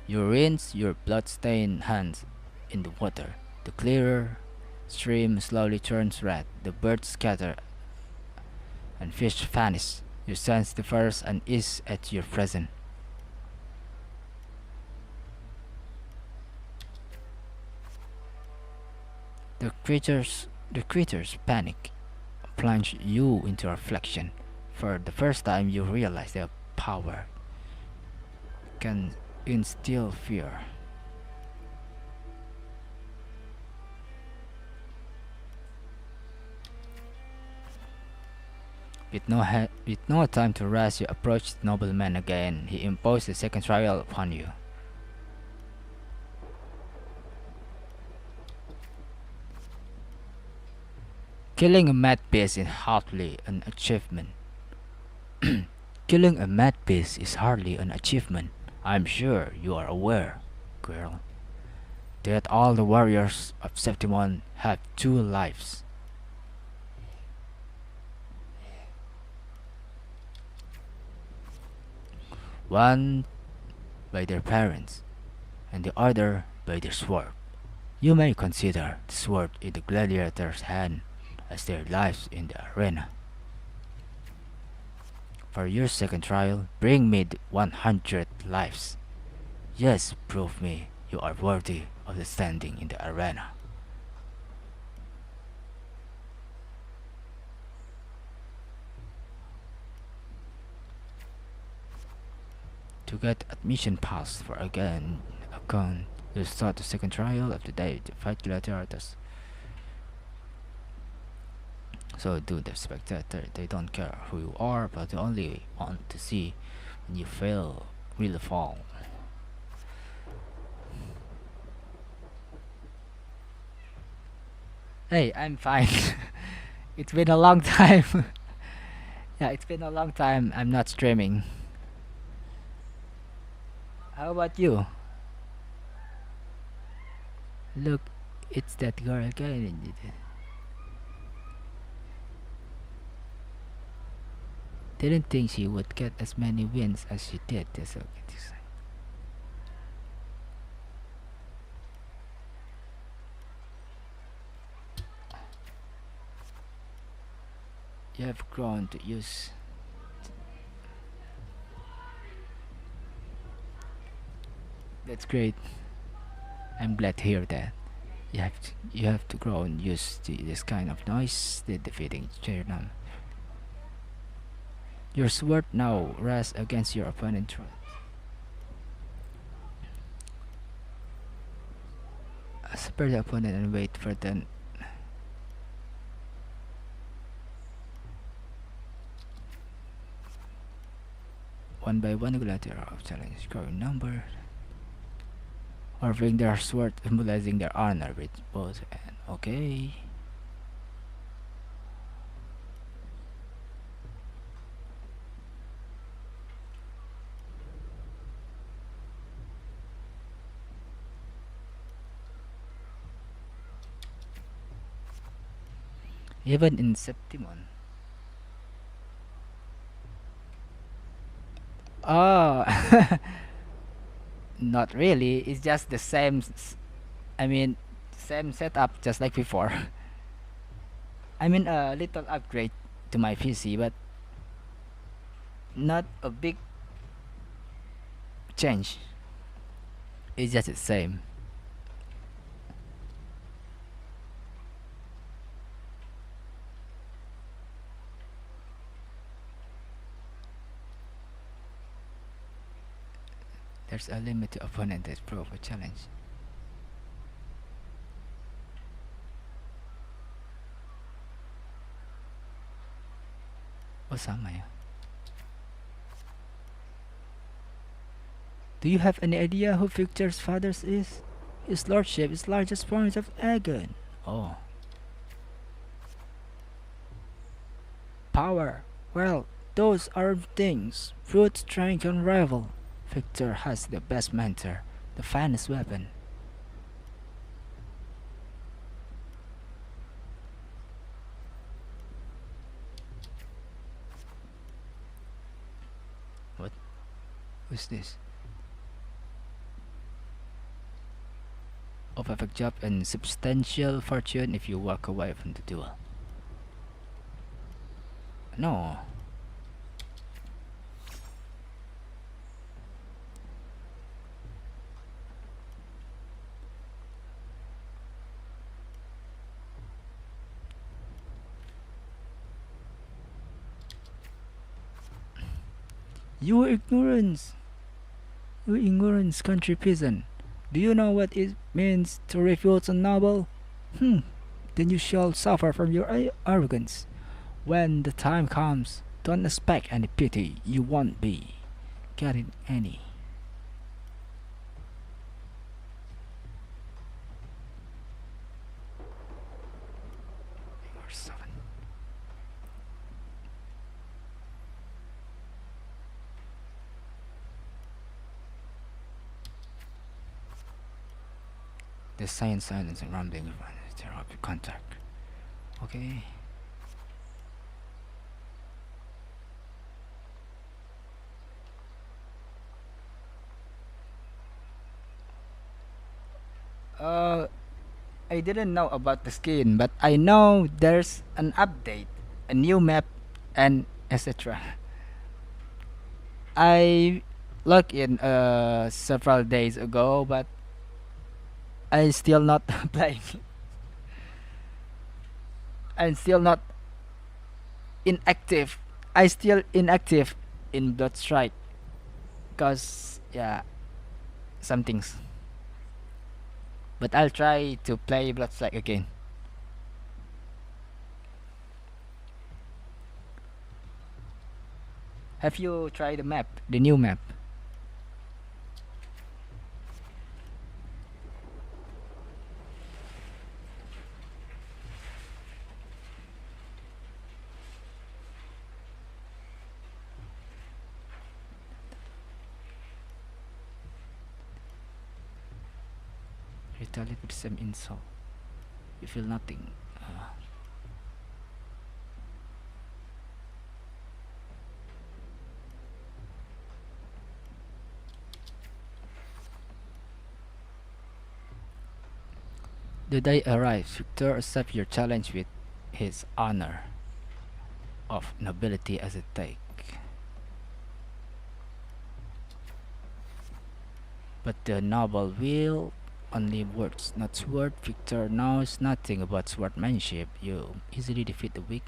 Speaker 1: You rinse your blood-stained hands in the water. The clearer stream slowly turns red. The birds scatter and fish vanish. You sense the first unease at your presence. The creatures panic, plunge you into reflection. For the first time, you realize their power can instill fear. With no time to rest, you approach the nobleman again. He imposed a second trial upon you. Killing a mad beast is hardly an achievement. Killing a mad beast is hardly an achievement. I'm sure you are aware, girl, that all the warriors of Septimon have two lives. One by their parents, and the other by their sword. You may consider the sword in the gladiator's hand as their lives in the arena. For your second trial, bring me the 100 lives. Yes, prove me you are worthy of the standing in the arena. To get admission pass for again account, you start the second trial of the day to fight gladiators. So do the spectator, they don't care who you are, but they only want to see when you fail, really fall. Hey, I'm fine. It's been a long time. Yeah, it's been a long time I'm not streaming. How about you? Look, it's that girl again. Didn't think she would get as many wins as she did. That's okay. You have grown to use. That's great. I'm glad to hear that. You have to grow and use this kind of noise. The defeating Chernam. Your sword now rests against your opponent's throat. Spare the opponent and wait for the one by one gladiator of challenge scoring number. Or bring their sword symbolizing their honor with both and okay. Even in Septimon. Oh, not really. It's just the same I mean, same setup just like before. I mean, a little upgrade to my PC, but not a big change. It's just the same. There's a limit to opponent that prove a challenge. Oh, sama ya. Do you have any idea who Victor's father is? His lordship is largest point of Aegon. Oh. Power. Well, those are things. Brute strength can rival. Victor has the best mentor, the finest weapon. What? Who's this? A perfect job and substantial fortune if you walk away from the duel. No. You ignorance! You ignorance country peasant! Do you know what it means to refuse a noble? Hmm, then you shall suffer from your arrogance. When the time comes, don't expect any pity, you won't be getting any. Or 7. The silence and rumbling of therapy contact. Okay. Uh, I didn't know about the skin, but I know there's an update, a new map, and etc. I logged in several days ago, but I still not playing. I'm still not inactive. I still inactive in Blood Strike, cause yeah, some things. But I'll try to play Blood Strike again. Have you tried the map, the new map? Retaliate with the same insult. You feel nothing. The day arrives, Victor accepts your challenge with his honor of nobility as a take. But the noble will only words, not sword. Victor knows nothing about swordmanship. You easily defeat the weak.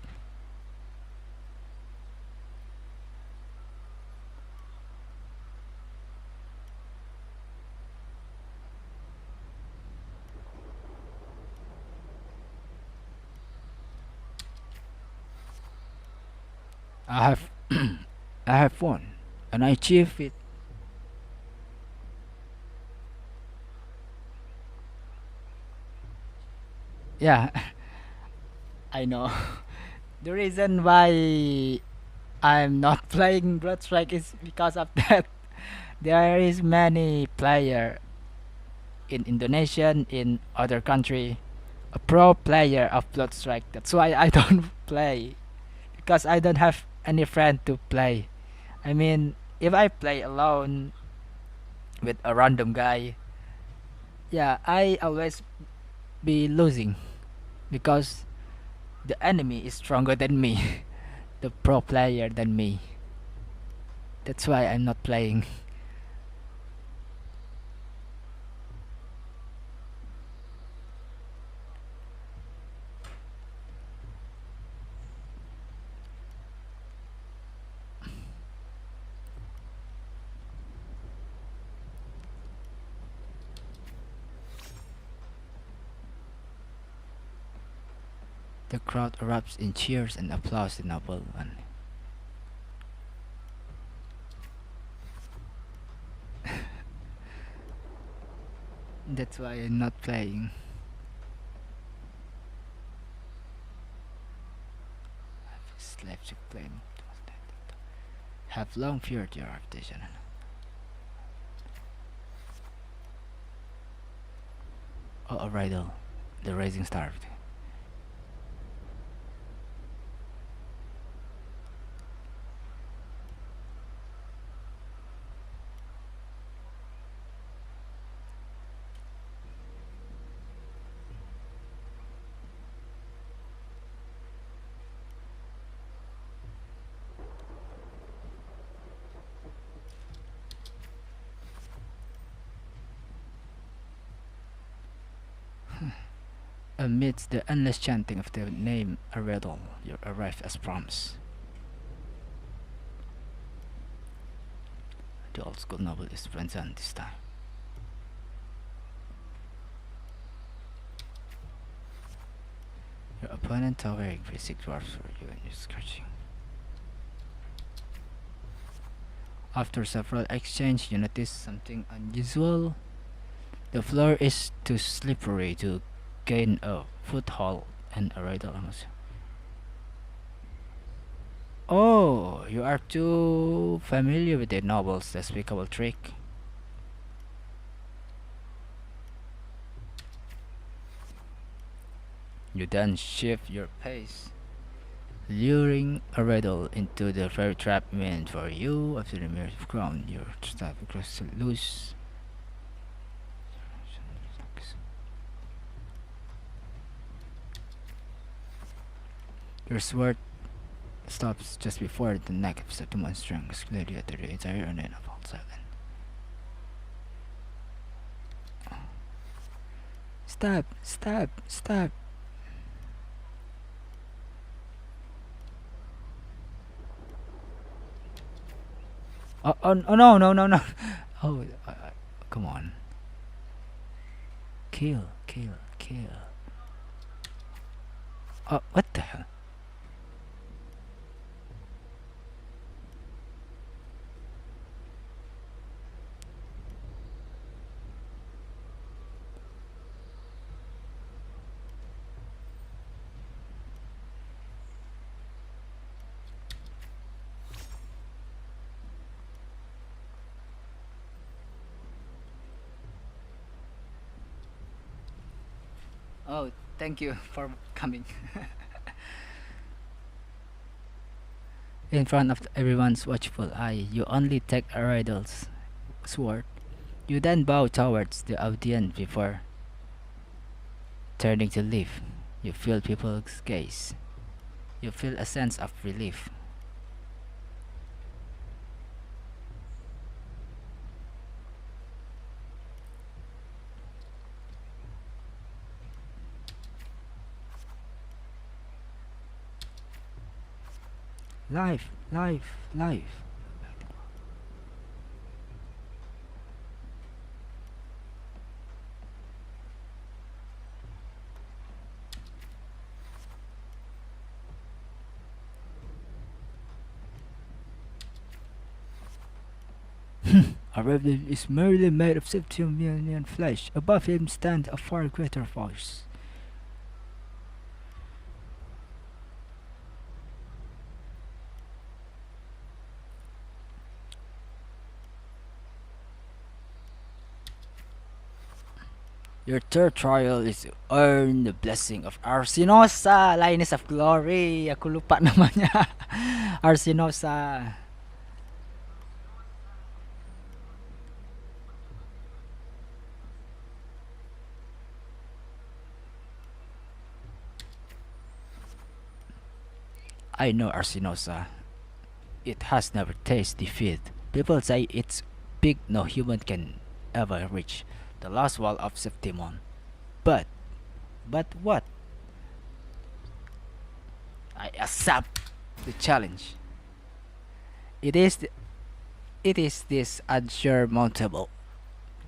Speaker 1: I have I have won, and I achieved it. Yeah, I know. The reason why I'm not playing Blood Strike is because of that. There is many player in Indonesia, in other country, a pro player of Blood Strike. That's why I don't play, because I don't have any friend to play. I mean, if I play alone with a random guy, Yeah, I always be losing because the enemy is stronger than me, the pro player than me. That's why I'm not playing. The crowd erupts in cheers and applause the noble one. That's why I'm not playing. Slave to claim. Have long feared your reputation. Oh, a riddle. The rising star. Amidst the endless chanting of the name a riddle, you arrive as promised. The old school novel is present this time. Your opponent towering basic dwarfs for you and you're scratching. After several exchanges, you notice something unusual. The floor is too slippery to gain a foothold and a riddle almost. Oh, you are too familiar with the novel's despicable trick. You then shift your pace, luring a riddle into the very trap meant for you. After the mere ground, your staff across the loose. Your sword stops just before the neck of the monster, clearly after the entire arena falls silent. Stop! Stop! Stop! Oh no no no no! Oh, come on! Kill! Kill! Kill! Oh, what the hell? Oh, thank you for coming. In front of everyone's watchful eye, you only take a riddle's sword. You then bow towards the audience before turning to leave. You feel people's gaze. You feel a sense of relief. Life, life, life. A rebel is merely made of 17 million flesh. Above him stands a far greater force. Your third trial is to earn the blessing of Arsinosa, Lioness of Glory. Aku lupa namanya. Arsinosa. I know Arsinosa. It has never tasted defeat. People say it's big no human can ever reach. The last wall of Septimon. But, but what? I accept the challenge. It is th- it is this unsurmountable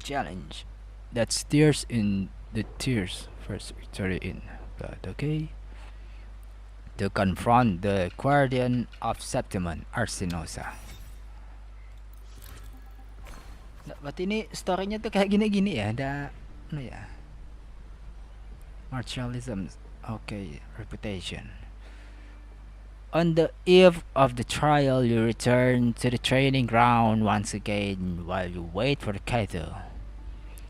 Speaker 1: challenge that steers in the tears first victory in blood, okay? To confront the guardian of Septimon, Arsinosa. Berarti ini storynya tuh kayak gini-gini ya, ada ano ya? Martialism, okay, reputation. On the eve of the trial, you return to the training ground once again while you wait for the Kaito.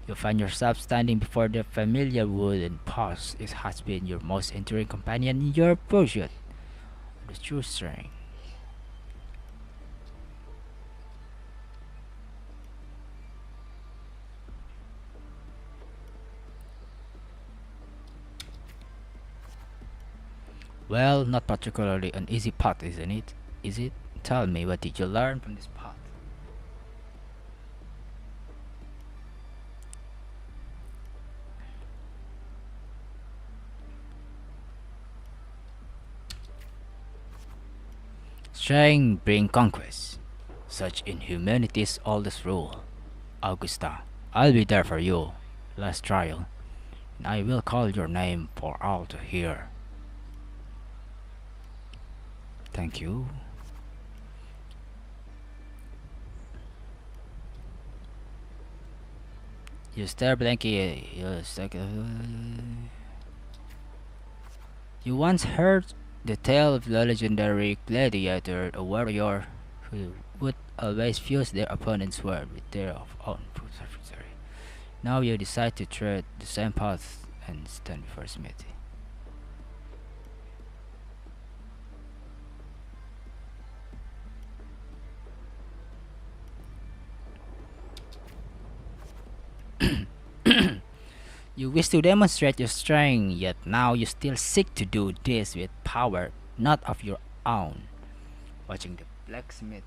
Speaker 1: You find yourself standing before the familiar wooden post. It has been your most enduring companion in your pursuit of the true strength. Well, not particularly an easy path, isn't it? Is it? Tell me, what did you learn from this path? Strength bring conquest. Such inhumanity's oldest rule. Augusta, I'll be there for you. Last trial. And I will call your name for all to hear. Thank you. You stare blankly. You once heard the tale of the legendary gladiator, a warrior who would always fuse their opponent's word with their own victory. Now you decide to tread the same path and stand before Smithy. You wish to demonstrate your strength, yet now you still seek to do this with power not of your own. Watching the blacksmith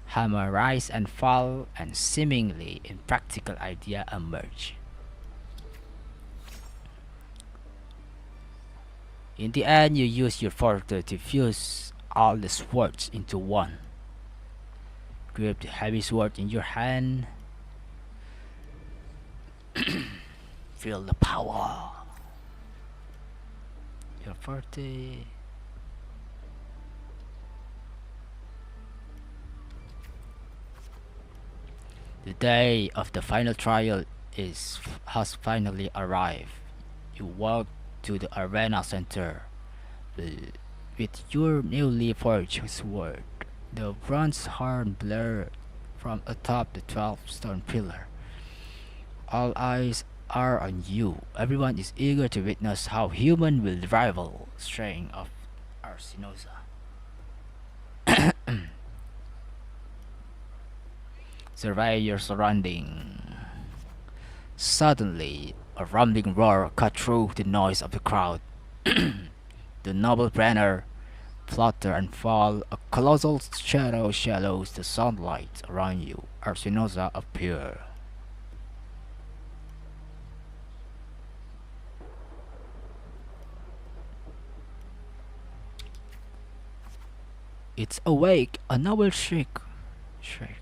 Speaker 1: hammer rise and fall and seemingly impractical idea emerge. In the end, you use your fortitude to fuse all the swords into one. Grip the heavy sword in your hand. Feel the power. Your forte. The day of the final trial has finally arrived. You walk to the arena center with your newly forged sword. The bronze horn blurred from atop the 12-stone pillar. All eyes are on you. Everyone is eager to witness how human will rival strength of Arsinosa. Survey your surrounding. Suddenly, a rumbling roar cut through the noise of the crowd. The noble banner flutter and fall. A colossal shadow shadows the sunlight around you. Arsinosa appear. It's awake! A noble shriek. Shriek.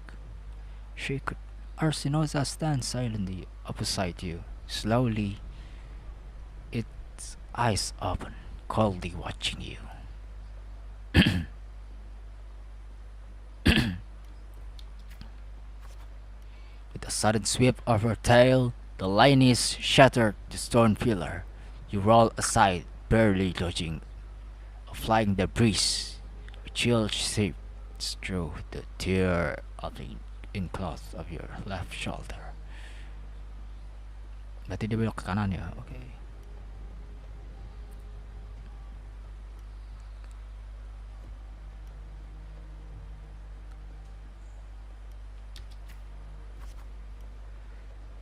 Speaker 1: Arsinosa stands silently opposite you. Slowly, its eyes open, coldly watching you. With a sudden sweep of her tail, the lioness shattered the stone pillar. You roll aside, barely dodging a flying debris. A chill seeps through the tear of the in-cloth of your left shoulder. Berarti dia belok ke kanan ya, oke.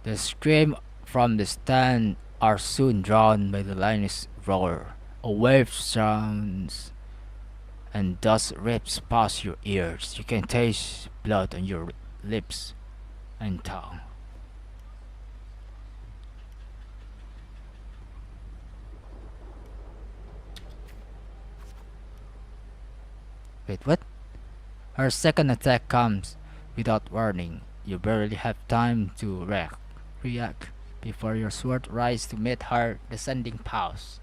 Speaker 1: The scream from the stand are soon drowned by the lioness roar. A wave surrounds and dust rips past your ears. You can taste blood on your lips and tongue. Wait, what? Her second attack comes without warning. You barely have time to react before your sword rises to meet her descending paws.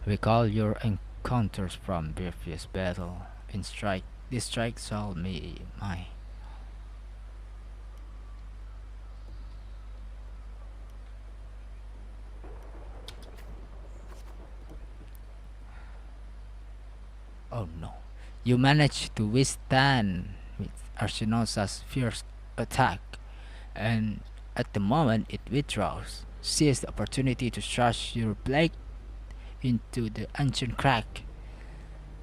Speaker 1: Recall your encounters from previous battle. This strike shall be mine. Oh no. You manage to withstand with Arsinosa's fierce attack, and at the moment it withdraws, seize the opportunity to thrust your blade into the ancient crack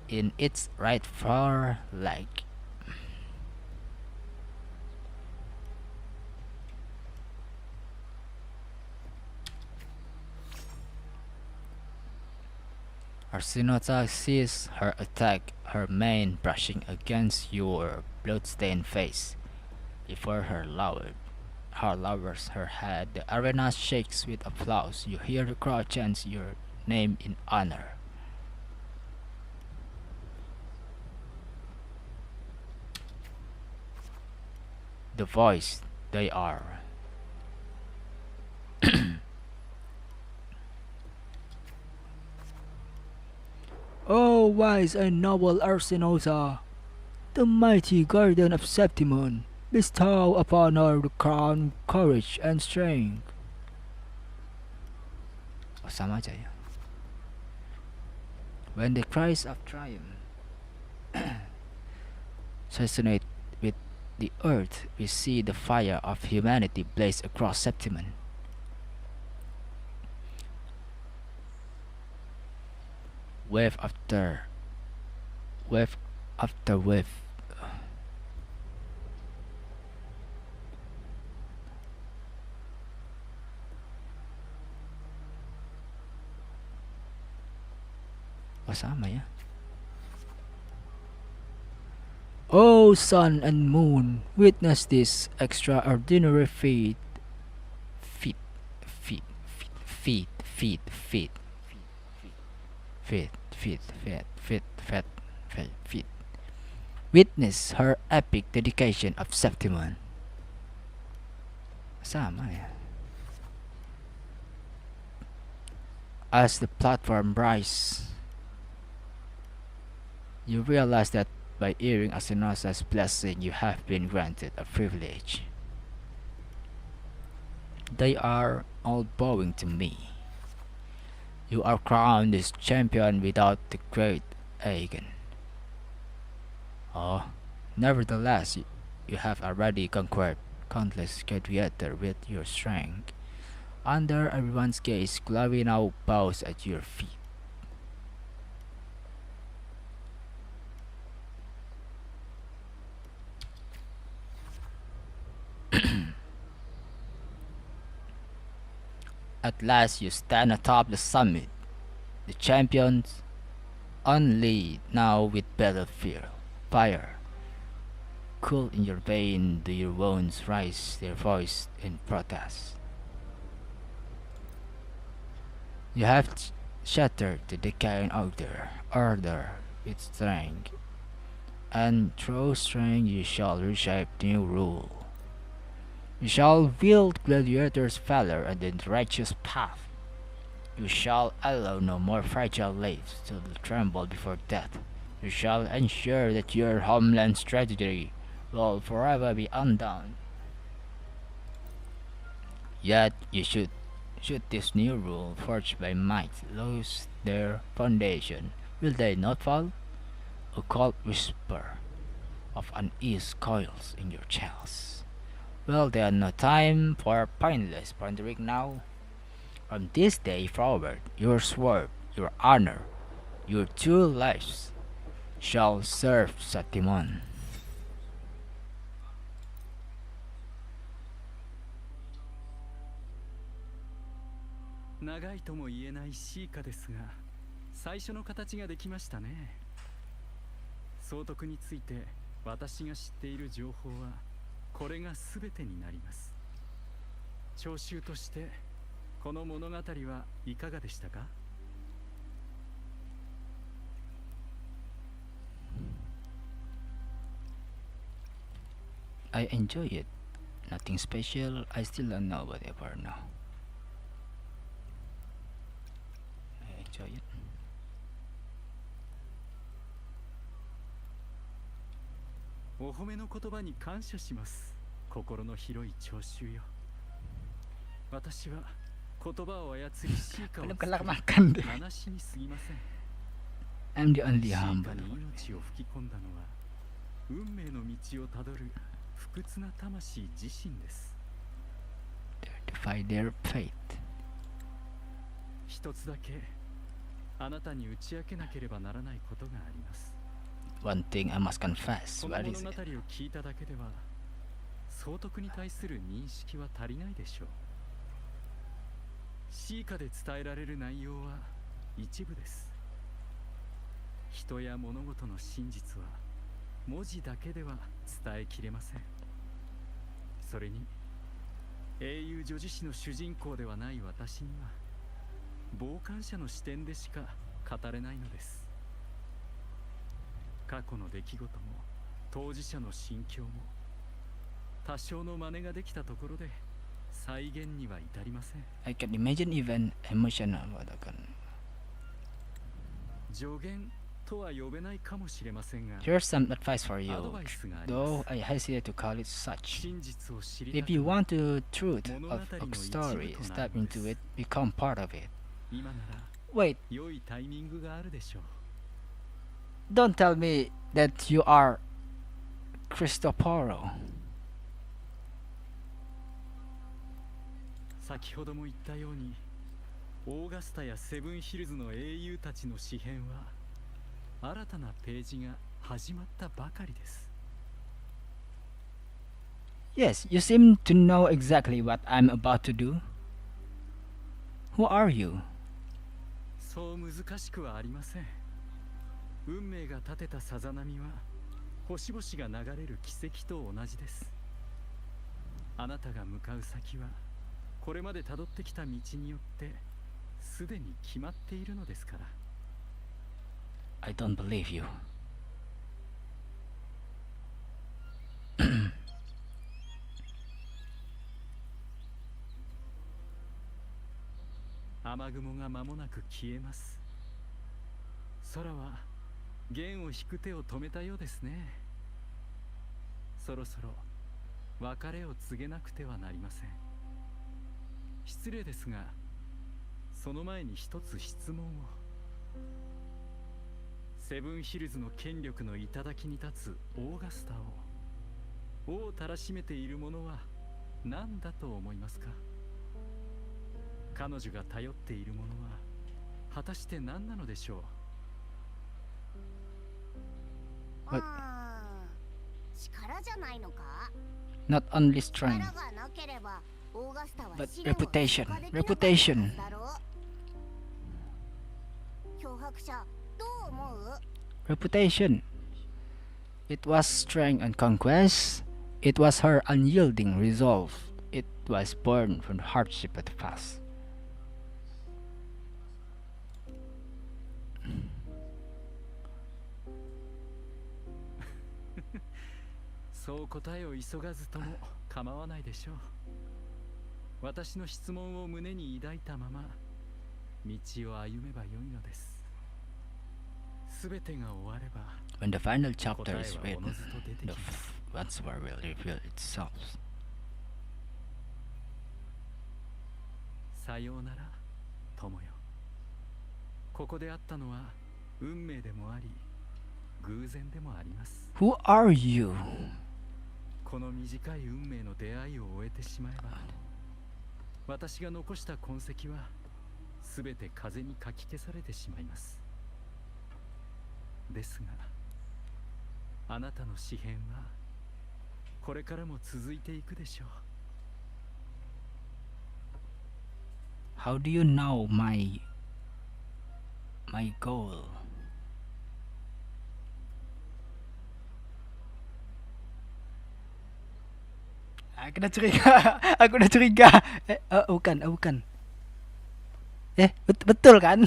Speaker 1: in its right foreleg. Arsinota sees her attack, her mane brushing against your bloodstained face. Before her lowers her head, the arena shakes with applause. You hear the crowd chant your name in honor. The voice they are. Oh, wise and noble Arsinosa, the mighty guardian of Septimon, bestow upon her the crown, courage, and strength. Oh, sama aja ya. When the cries of triumph resonate with the earth, we see the fire of humanity blaze across Septimon. Wave after wave after wave. Oh, sama ya. Oh, sun and moon, witness this extraordinary feat. Feat, feat, feat, feat, feat, feat, feat, feat, feat, feat, feat, feat. Witness her epic dedication of Septimon. Sama ya. As the platform rises, you realize that by hearing Asinosa's blessing, you have been granted a privilege. They are all bowing to me. You are crowned as champion without the great Aegon. Oh, nevertheless, you have already conquered countless gladiators with your strength. Under everyone's gaze, Chloe now bows at your feet. At last, you stand atop the summit, the champions only now with battle fear, fire. Cool in your vein, do your wounds rise their voice in protest? You have shattered the decaying order with strength, and through strength you shall reshape new rule. You shall wield gladiators' valor and the righteous path. You shall allow no more fragile lives to tremble before death. You shall ensure that your homeland strategy will forever be undone. Yet you should this new rule forged by might lose their foundation, will they not fall? A cold whisper of unease coils in your chest. Well, there is no time for pointless pondering now. From this day forward, your sword, your honor, your two lives shall serve Satimon.
Speaker 2: 長いとも言えないシーカですが、最初の形ができましたね。総督について私が知っている情報はこれが全てになります。聴衆としてこの物語はいかがでしたか？
Speaker 1: I enjoy it. Nothing special. I still don't know whatever now. I enjoy it.
Speaker 2: お褒めの言葉に感謝します。心の広い聴衆よ。私は言葉を操りシーカを
Speaker 1: Alam
Speaker 2: 作
Speaker 1: ka lang
Speaker 2: り
Speaker 1: makan din.
Speaker 2: 名無しに過ぎません。
Speaker 1: I'm the
Speaker 2: シ
Speaker 1: only
Speaker 2: ーカ
Speaker 1: humble
Speaker 2: に
Speaker 1: one.
Speaker 2: 命を吹き込んだのは運命の道をたどる不屈な魂自身です。
Speaker 1: Defy their fate.
Speaker 2: 一つだけあなたに打ち明けなければならないことがあります。
Speaker 1: One thing I must confess.
Speaker 2: この
Speaker 1: What
Speaker 2: 物
Speaker 1: is
Speaker 2: 語を
Speaker 1: it?
Speaker 2: 聞いただけでは総督に対する認識は足りないでしょう。シーカで伝えられる内容は一部です。人や物事の真実は文字だけでは伝えきれません。それに英雄女子誌の主人公ではない私には傍観者の視点でしか語れないのです。過去の出来事も当事者の心境も多少の真似ができたところで再現には至りません。
Speaker 1: I can imagine even emotional.
Speaker 2: 助言とは呼べないかもしれませんが、
Speaker 1: Here's some advice for
Speaker 2: ア
Speaker 1: you.
Speaker 2: ドバイスがありま
Speaker 1: Though
Speaker 2: す。
Speaker 1: I hesitate to call it such.
Speaker 2: 真実を知りた
Speaker 1: If
Speaker 2: く
Speaker 1: you
Speaker 2: なる
Speaker 1: want the truth
Speaker 2: 物語
Speaker 1: of
Speaker 2: の
Speaker 1: a
Speaker 2: 一部
Speaker 1: story,
Speaker 2: となる
Speaker 1: step
Speaker 2: のです。
Speaker 1: into it, become part of it.
Speaker 2: 今なら
Speaker 1: Wait,
Speaker 2: 良いタイミングがあるでしょう。
Speaker 1: don't tell me that you are Cristoforo.
Speaker 2: 先ほども言ったようにオーガスタやセブンヒルズの英雄たちの詩編は新たなページが始まったばかりです。
Speaker 1: Yes, you seem to know exactly what I'm about to do. Who are you?
Speaker 2: そう難しくはありません。運命が立てたさざ波は星々が流れる奇跡と同じです。あなたが向かう先はこれまでたどってきた道によってすでに決まっているのですから。
Speaker 1: I don't believe you.
Speaker 2: 雨雲が間もなく消えます。空は弦を引く手を止めたようですね。そろそろ別れを告げなくてはなりません。失礼ですが、その前に一つ質問を。セブンヒルズの権力の頂に立つオーガスタを王をたらしめているものは何だと思いますか？彼女が頼っているものは果たして何なのでしょう？
Speaker 3: うーん、力じゃないのか？
Speaker 1: Not only
Speaker 3: 力
Speaker 1: strength,
Speaker 3: がなければオーガスタは
Speaker 1: but
Speaker 3: 試練を突
Speaker 1: reputation.
Speaker 3: 破できなかったは
Speaker 1: Reputation.
Speaker 3: ずだろう。脅迫者、どう思う？
Speaker 1: Reputation. It was strength and conquest. It was her unyielding resolve. It was born from the hardship of the past.
Speaker 2: そう答えを急がずとも構わないでしょう。私の質問を胸に抱いたまま道を歩めばよいのです。すべてが終われば
Speaker 1: When the final
Speaker 2: 答
Speaker 1: chapter
Speaker 2: え
Speaker 1: is
Speaker 2: はおの
Speaker 1: written,
Speaker 2: ずと出て
Speaker 1: the
Speaker 2: きます。
Speaker 1: answer will reveal itself.
Speaker 2: さようなら、友よ。ここであったのは運命でもあり、偶然でもあります。
Speaker 1: Who are you?
Speaker 2: この短い運命の出会いを終えてしまえば、私が残した痕跡はすべて風にかき消されてしまいます。ですが、あなたの詩編はこれからも続いていくでしょう。
Speaker 1: How do you know My goal. Aku dah curiga. Aku dah curiga. Bukan, bukan. Betul kan?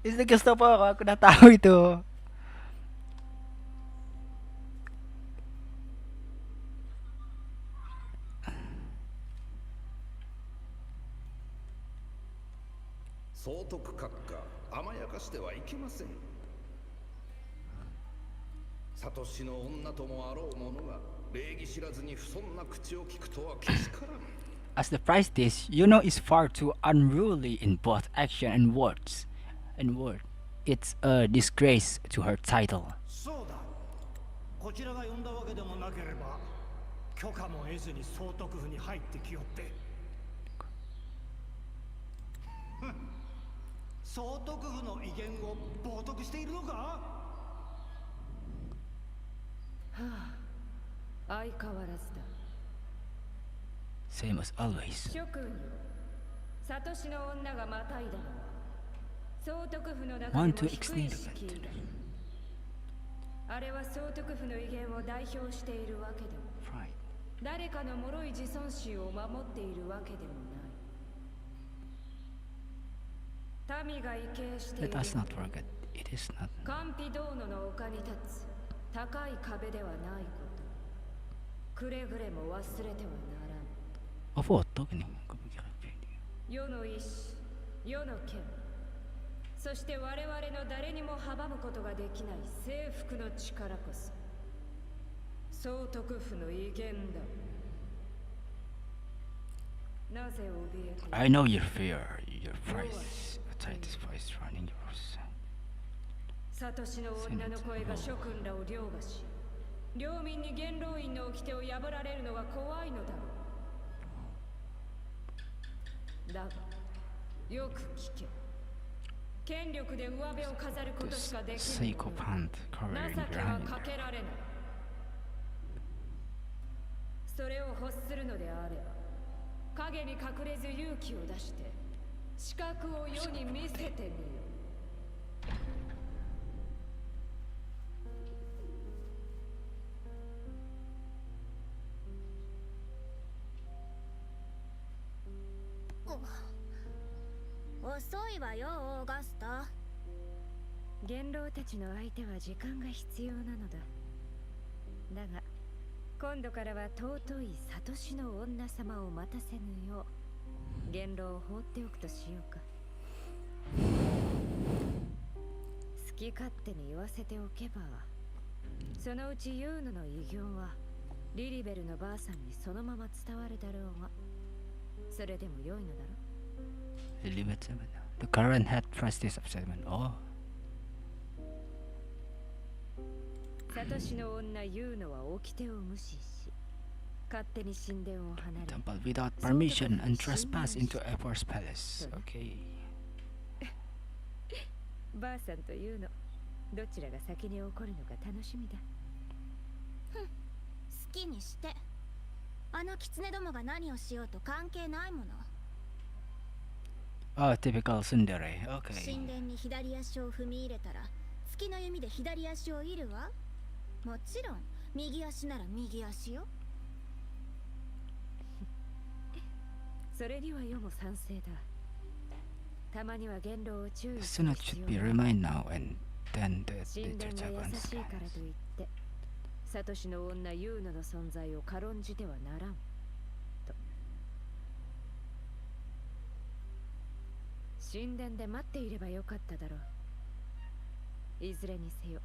Speaker 1: Itu Christopher, aku dah tahu itu.
Speaker 4: 総督閣下、甘やかしてはいけません。サトシの女ともあろう者が礼儀知らずに不遜な口を聞くとはけしからん。
Speaker 1: As the price dish, Yuno is far too unruly in both action and words. It's a disgrace to her title.
Speaker 5: そうだ。こちらが呼んだわけでもなければ、許可も得ずに総督府に入ってきよって。総督府の威厳を冒涜しているのか？は
Speaker 6: あ、相変わらずだ。
Speaker 1: Same as always.
Speaker 6: 諸君よ、サトシの女がまたいだのは総督府の中でも
Speaker 1: Want to
Speaker 6: 低
Speaker 1: extend
Speaker 6: い
Speaker 1: the
Speaker 6: 敷居だ。あれは総督府の威厳を代表しているわけでも、
Speaker 1: Right.
Speaker 6: 誰かの脆い自尊心を守っているわけでもない。民が畏敬している
Speaker 1: Let us not forget, it is not.
Speaker 6: カンピドーノの丘に立つ高い壁ではないこと、くれぐれも忘れてはならん。
Speaker 1: Foto gini. Kepikiran.
Speaker 6: 世の意志、世の権、そして我々の誰にも阻むことができない征服の力こそ総督府の威厳だ。なぜ怯えている？
Speaker 1: I know your fear, your price. Titus voice running yours.
Speaker 6: サトシの女の声が諸君らを凌駕し、領民に元老院の掟を破られるのが怖いのだろう。だが、よく聞け。権力で上辺を飾ることしかでき
Speaker 1: This
Speaker 6: ない
Speaker 1: psychopath
Speaker 6: 情
Speaker 1: covering
Speaker 6: けは
Speaker 1: behind
Speaker 6: かけられない。それを欲するのであれば、影に隠れず勇気を出して資格を世に見せてみよ。
Speaker 3: 遅いわよ、オーガスタ。
Speaker 6: 元老たちの相手は時間が必要なのだ。だが今度からは尊いサトシの女様を待たせぬよう元老を放っておくとしようか。好き勝手に言わせておけば、そのうちユーノの偉業はリリベルのばあさんにそのまま伝わるだろうが、それでも良いのだろう。
Speaker 1: Limit 7. The current head prestige of 7. Oh.
Speaker 6: サトシの女ユーノは掟を無視し、勝手に神殿を離れ、
Speaker 1: Temple without permission and trespass into Ephor's palace. Okay.
Speaker 6: ばあさんとユーノ、どちらが先に起こるのか楽しみだ。
Speaker 3: 好きにして。あの狐どもが何をしようと関係ないもの。
Speaker 1: Oh, typical tsundere. Okay.
Speaker 3: 神殿に左足を踏み入れたら月の弓で左足を射るわ。もちろん右足なら右足よ。
Speaker 6: それには世も賛成だ。たまには元老を注意
Speaker 1: The
Speaker 6: する
Speaker 1: Senate
Speaker 6: 必
Speaker 1: should
Speaker 6: 要
Speaker 1: be
Speaker 6: が。
Speaker 1: reminded now and then that
Speaker 6: 神
Speaker 1: the
Speaker 6: 殿が優
Speaker 1: Sociabuzz
Speaker 6: しいからといってサトシの女ユーノの存在を軽んじてはならんと。神殿で待っていればよかっただろう。いずれにせよ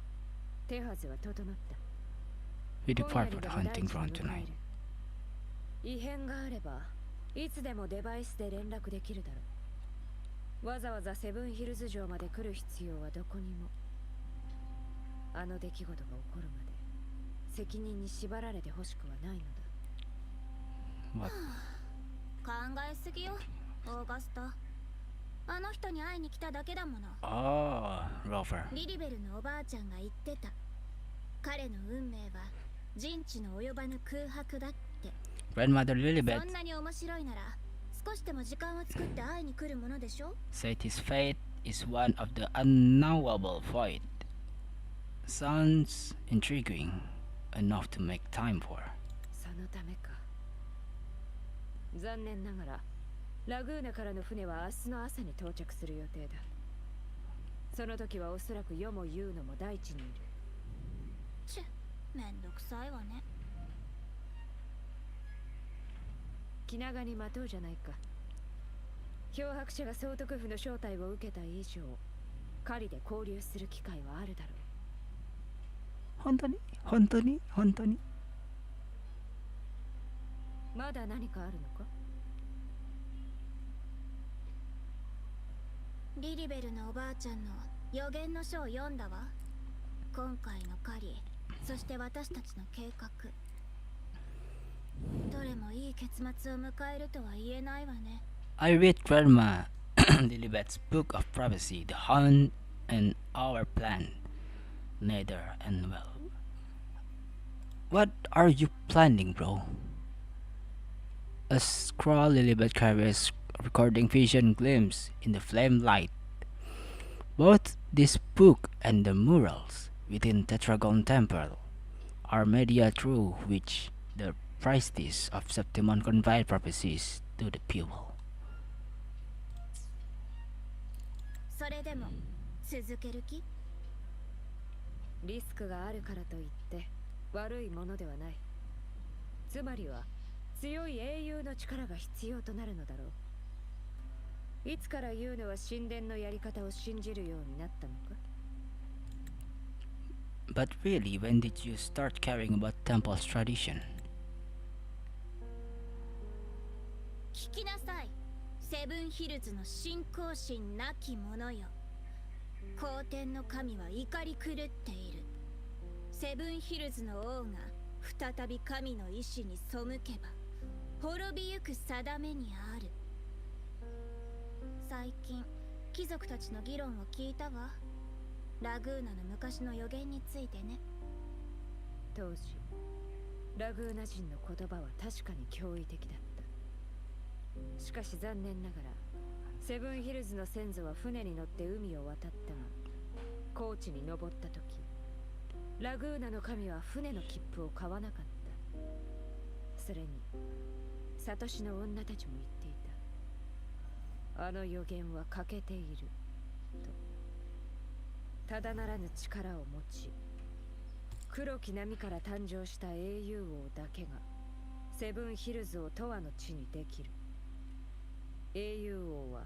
Speaker 6: 手はずは整った。
Speaker 1: We depart for the hunting ground tonight.
Speaker 6: 異変があればいつでもデバイスで連絡できるだろう。わざわざセブンヒルズ城まで来る必要はどこにも。あの出来事が起こるまで責任に縛られてほしくはないのだ。
Speaker 1: What?
Speaker 3: 考えすぎよ、オーガスタ。あの人に会いに来ただけだもの。
Speaker 1: Oh, Rover.
Speaker 3: リリベルのおばあちゃんが言ってた。彼の運命は人知の及ばぬ空白だって。
Speaker 1: Grandmother
Speaker 3: そ
Speaker 1: Lilibet.
Speaker 3: んなに面白いなら少しでも時間を作って会いに来るものでしょ。
Speaker 1: Said his fate is one of the unknowable void. Sounds intriguing enough to make time for.
Speaker 6: そのためか。残念ながらラグーナからの船は明日の朝に到着する予定だ。その時はおそらく世も言うのも大地にいる。
Speaker 3: ちゅ、めんどくさいわね。
Speaker 6: 気長に待とうじゃないか。漂白者が総督府の招待を受けた以上、狩りで交流する機会はあるだろう。
Speaker 1: 本当に本当に本当に。
Speaker 6: まだ何かあるのか。
Speaker 3: リリベルのおばあちゃんの予言の書を読んだわ。今回の狩り、そして私たちの計画、どれもいい結末を迎えるとは言えないわね。
Speaker 1: I read Grandma Lilibet's book of prophecy, the hunt and our plan. Neither and well. What are you planning, bro? A scroll Lilibet carries recording vision glimpse in the flame light. Both this book and the murals within Tetragon Temple are media through which the priestess of Septimon conveyed prophecies to the people.
Speaker 3: それでも続ける気？
Speaker 6: リスクがあるからといって悪いものではない。つまりは強い英雄の力が必要となるのだろう。いつから言うのは神殿のやり方を信じるようになったのか。
Speaker 1: But really, when did you start caring about Temple's tradition?
Speaker 3: 聞きなさい。セブンヒルズの信仰心なき者よ。皇天の神は怒り狂っている。セブンヒルズの王が再び神の意志に背けば滅びゆく定めにある。最近貴族たちの議論を聞いたわ。ラグーナの昔の予言についてね。
Speaker 6: 当時ラグーナ人の言葉は確かに驚異的だった。しかし残念ながらセブンヒルズの先祖は船に乗って海を渡ったが、高地に登った時ラグーナの神は船の切符を買わなかった。それにサトシの女たちも言っていた。あの予言は欠けていると。ただならぬ力を持ち黒き波から誕生した英雄王だけがセブンヒルズを永遠の地にできる。英雄王は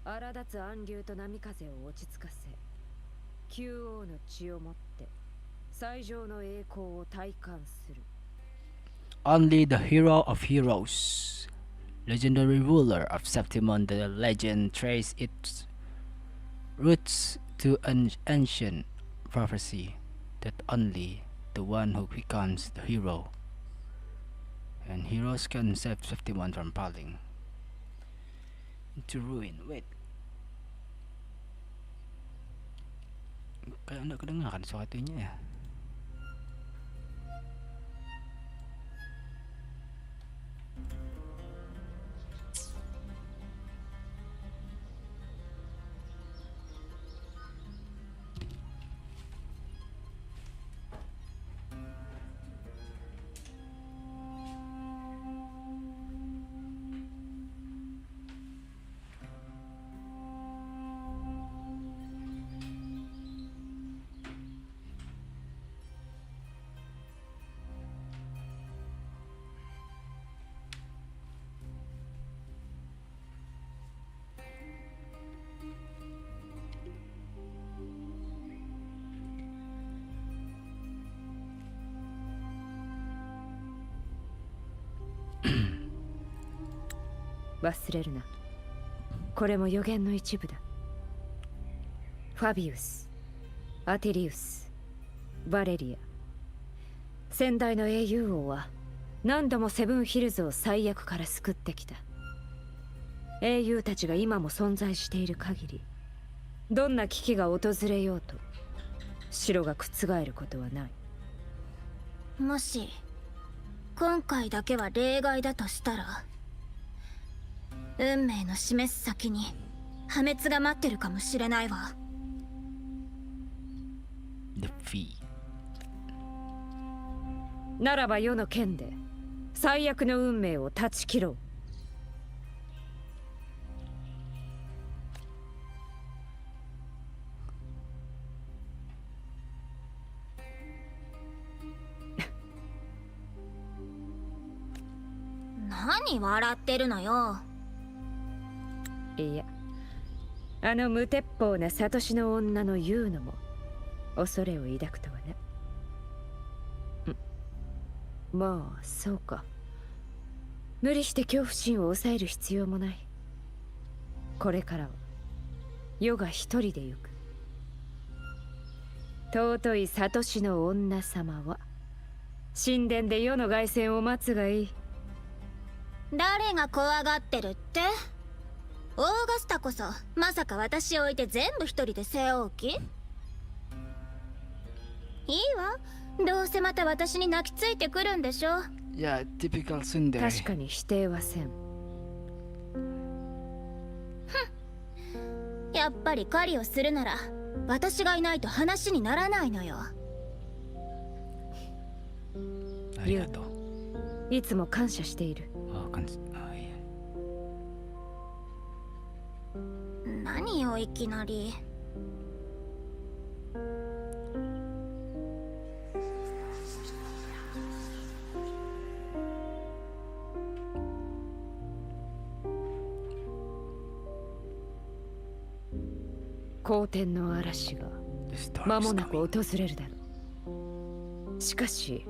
Speaker 6: 荒立つ暗流と波風を落ち着かせ、旧王の血をもって最上の栄光を体感する。
Speaker 1: Only the hero of heroes, legendary ruler of Septimon, the legend traces its roots to an ancient prophecy that only the one who becomes the hero, and heroes can save Septimon from falling into ruin. Wait, kayak nggak kedengaran suaranya ya.
Speaker 6: 忘れるな。これも予言の一部だ。ファビウス、アティリウス、バレリア。先代の英雄王は何度もセブンヒルズを最悪から救ってきた。英雄たちが今も存在している限り、どんな危機が訪れようと城が覆ることはない。
Speaker 3: もし今回だけは例外だとしたら、運命の示す先に破滅が待ってるかもしれないわ。
Speaker 1: ルフィ。
Speaker 6: ならば世の剣で最悪の運命を断ち切ろう。
Speaker 3: 何笑ってるのよ。
Speaker 6: いや、あの無鉄砲なサトシの女の言うのも恐れを抱くとはね。まあそうか。無理して恐怖心を抑える必要もない。これからは世が一人で行く。尊いサトシの女様は神殿で世の凱旋を待つがいい。
Speaker 3: 誰が怖がってるって？オーガスタこそまさか私を置いて全部一人で背負う気？いいわ、どうせまた私に泣きついてくるんでしょ。
Speaker 1: いや、typical tsundere。
Speaker 6: 確かに否定はせん。
Speaker 3: やっぱり狩りをするなら私がいないと話にならないのよ。
Speaker 1: ありがとう。
Speaker 6: いつも感謝している。
Speaker 1: いや。
Speaker 3: 何よいきなり。
Speaker 6: 好天の嵐が間もなく訪れるだろう。しかし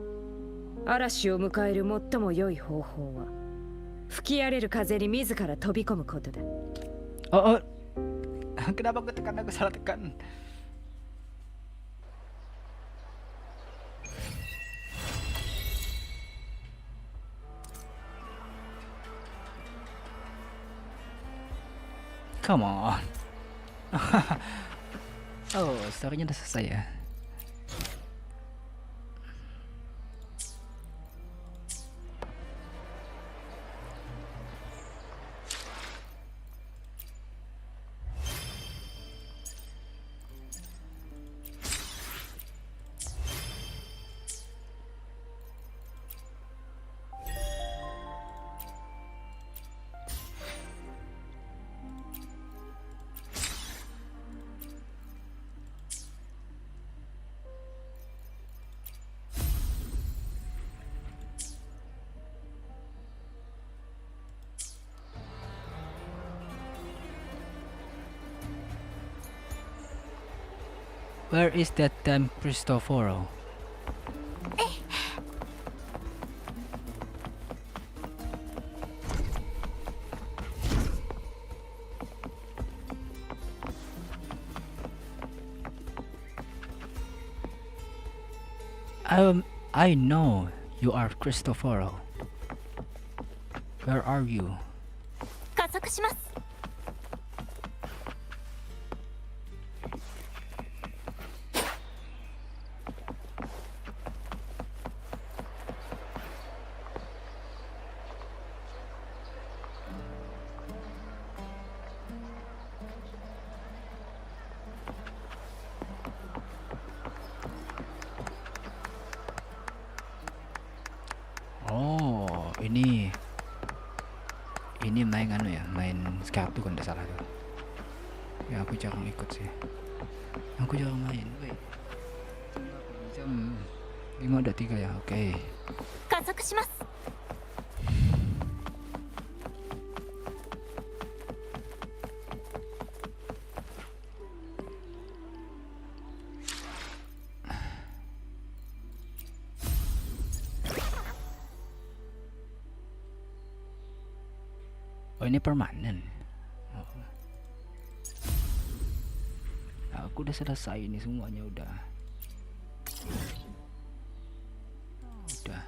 Speaker 6: 嵐を迎える最も良い方法は吹き荒れる風に自ら飛び込むことだ。
Speaker 1: Oh, kenapa aku tekan? Aku salah tekan. Come on. Oh, story-nya udah selesai ya. Where is that damn Cristoforo? I know you are Cristoforo. Where are you?
Speaker 3: 加速します。
Speaker 1: Oh, ini main anu ya, main kartu kan tidak salah tuh. Ya aku jarang ikut sih. Aku jarang main. Wait. Jam 5 ada 3 ya. Oke.
Speaker 3: 加速します。
Speaker 1: Oh ini permanen. Oh. Aku udah selesai ini semuanya udah. Udah.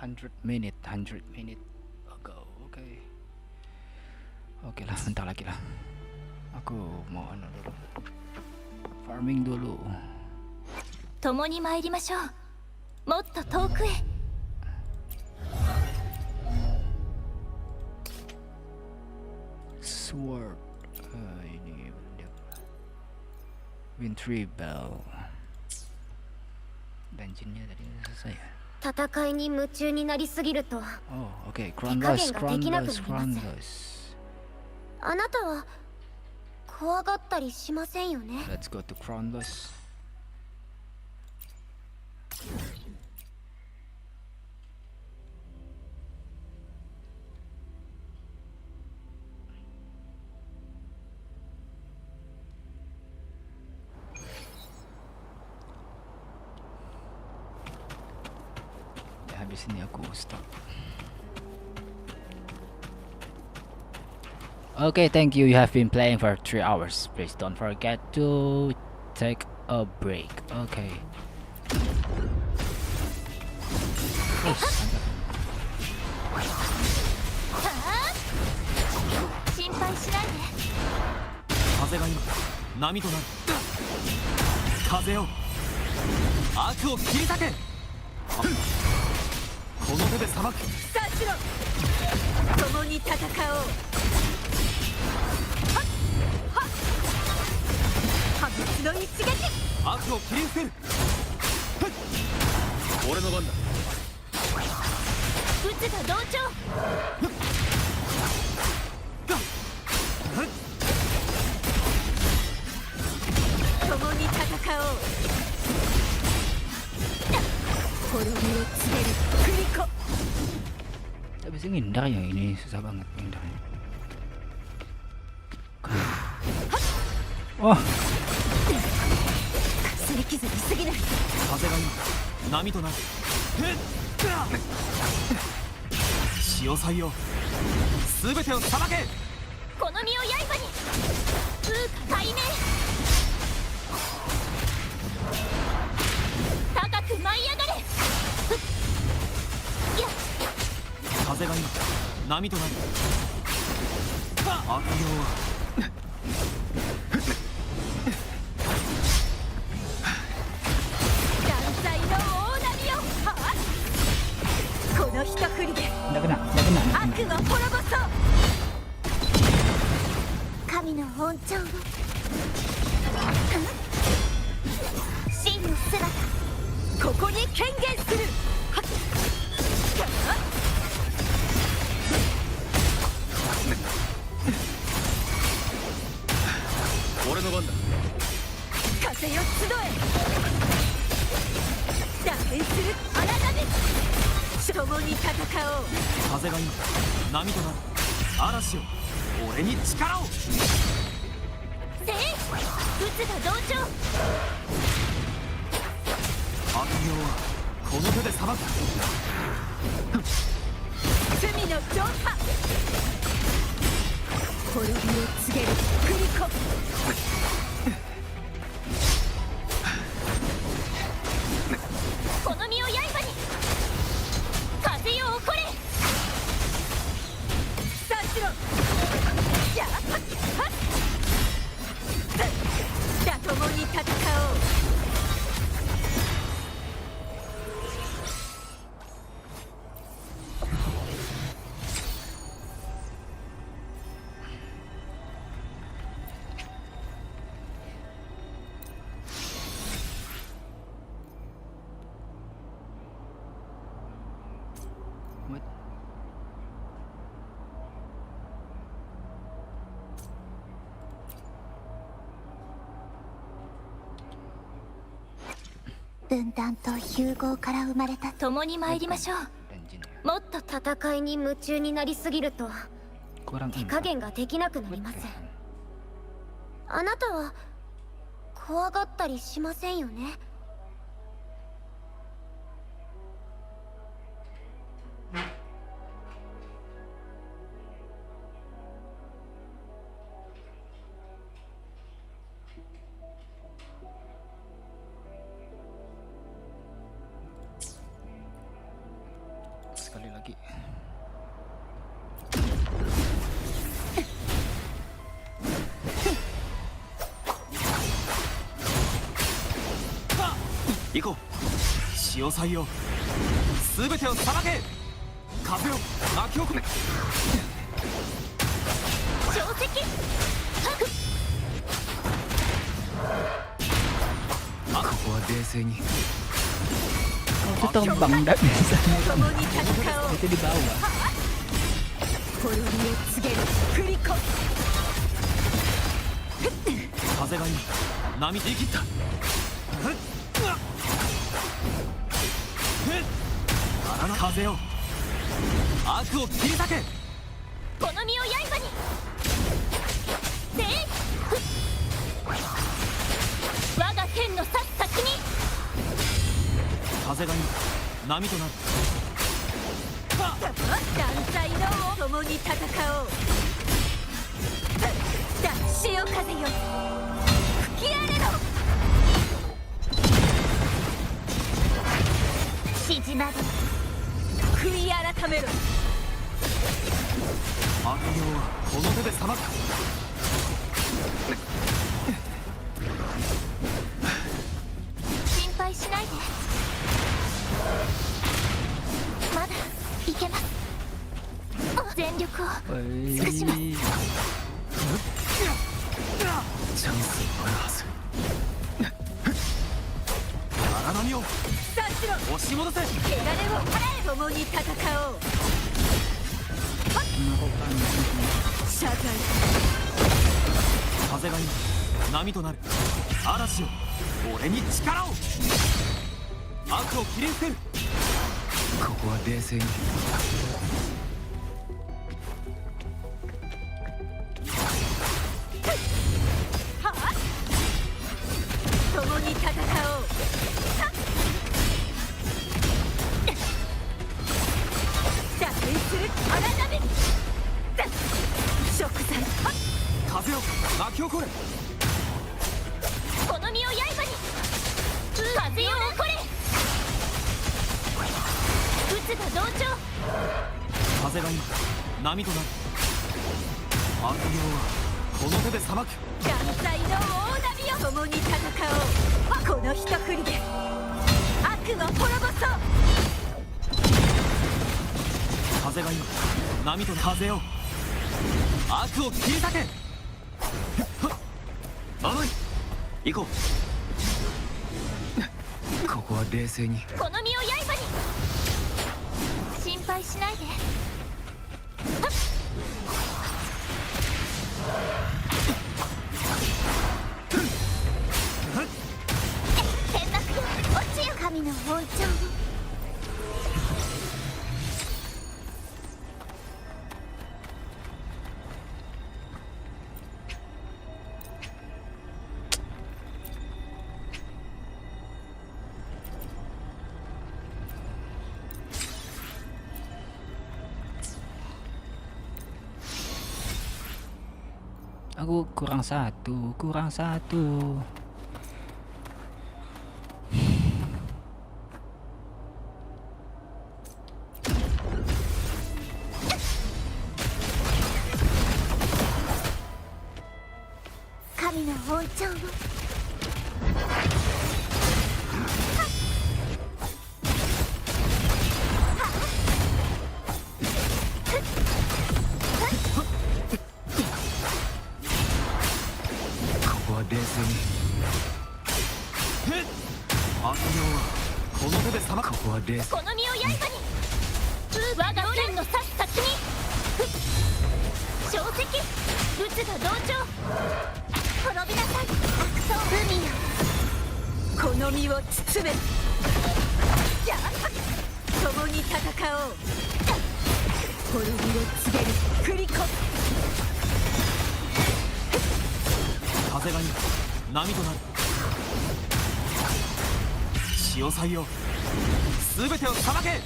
Speaker 1: 100 minute ago. Oke. Oke lah, bentar lagi lah. Aku mau anu dulu. Farming dulu.
Speaker 3: 共に参りましょう。もっと遠くへ。
Speaker 1: Sword. Ini Wintry Bell. Dungeonnya tadi udah selesai ya?
Speaker 3: 戦いに夢中になりすぎると
Speaker 1: Oh, oke. Crownless,
Speaker 3: 手加減がで
Speaker 1: Crownless,
Speaker 3: きなくなります。
Speaker 1: Crownless.
Speaker 3: あなたは怖がったりしませんよね。
Speaker 1: Let's go to Crownless. Ya, habis ini aku stop. Okay, thank you. You have been playing for 3 hours. Please don't forget to take a break. Okay. Oh,
Speaker 3: 心配しないで。
Speaker 2: 風が今波となる。風よ、悪を切り裂け。この手で裁く。
Speaker 6: さあしろ、共に戦おう。はっはっ、破滅の一撃。
Speaker 2: 悪を切り捨てる。俺の番だ。
Speaker 3: 鬱が同調。
Speaker 6: 共に戦おう。滅びを告げるクリコ。
Speaker 1: tapi sih ngindar ya, ini susah banget ngindarnya. Oh,
Speaker 3: 擦り傷に過ぎない。
Speaker 2: 風が今波となる。潮騒よ、すべてを裁け。
Speaker 3: この身を刃に。風化解明。高く舞い上がれ。やっ、
Speaker 2: 風が今波となる。悪用は
Speaker 6: 断罪の大波よ。はあ、この一振りで
Speaker 1: nggak kena, nggak kena.
Speaker 6: 悪を滅ぼそう。
Speaker 3: 神の恩寵を。真の姿。
Speaker 6: ここに権限する。はっ、
Speaker 2: 俺の番だ。
Speaker 6: 風よ集え。打変する荒波。共に戦おう。
Speaker 2: 風が今波となる。嵐よ、俺に力を。
Speaker 3: せい、鬱が同調。
Speaker 2: 悪用はこの手で裁く。
Speaker 6: 罪の浄化。滅びを告げるクリコ。
Speaker 3: この身を刃に。風よ起これ。
Speaker 6: さあしろ。やっはっはっ。だ、共に戦おう。
Speaker 1: What?
Speaker 3: 分断と融合から生まれた。共に参りましょう。
Speaker 1: Dungeon ya.
Speaker 3: もっと戦いに夢中になりすぎると
Speaker 1: Kurang
Speaker 3: 手
Speaker 1: info.
Speaker 3: 加減ができなくなります。あなたは怖がったりしませんよね。
Speaker 1: sekali lagi.
Speaker 7: Iko, 潮騒よ、すべてをさばけ。風を巻き起これ。
Speaker 3: 定石
Speaker 7: ここは冷静に。
Speaker 1: Kau tuh terbang dah biasanya.
Speaker 3: 共に戦おう
Speaker 1: Itu di bawah.
Speaker 3: 滅びを告げる振り子
Speaker 7: 風が今波で切った。荒な風よ、悪を切り裂け。
Speaker 3: この身を刃にで我が天の刺す先に
Speaker 7: 風が今波となる。
Speaker 3: 団体の共に戦おう潮風よ吹き荒れろ縮まり悔い改めろ
Speaker 7: 悪霊はこの手で裁く。
Speaker 3: 心配しないでまだいけます全力を
Speaker 1: Wih.
Speaker 7: チャンスはあるはず。荒波を
Speaker 3: 察しろ
Speaker 7: 押し戻せ。
Speaker 3: 汚れを払え共に戦おう 謝罪
Speaker 7: 風が今波となる。嵐よ、俺に力を。悪を切り捨てる。ここは冷静に。
Speaker 3: はあ共に戦おう打点する荒波食材
Speaker 7: 風を巻き起これ。
Speaker 3: この身を刃に風よ起これ渦が同調
Speaker 7: 風が今波となる。悪霊はこの手で裁く。
Speaker 3: 団体の大波よ共に戦おうこの一振りで悪を滅ぼそう
Speaker 7: 風が今波と風よ、悪を切り裂け。甘い、行こう。ここは冷静に。
Speaker 3: この身を刃に心配しないで天幕よ落ちよ神の恩寵を
Speaker 1: Aku kurang satu, kurang satu.
Speaker 3: Kamiの恩寵を
Speaker 7: 冷静に。悪霊はこの手で裁く。ここは冷静。
Speaker 3: この身を刃に我が天の刺す先に小石渦が同調滅びなさい悪党海よこの身を包めやっ共に戦おう滅びを告げる振り子
Speaker 7: 風が今波となる。潮騒よ、すべてを裁け。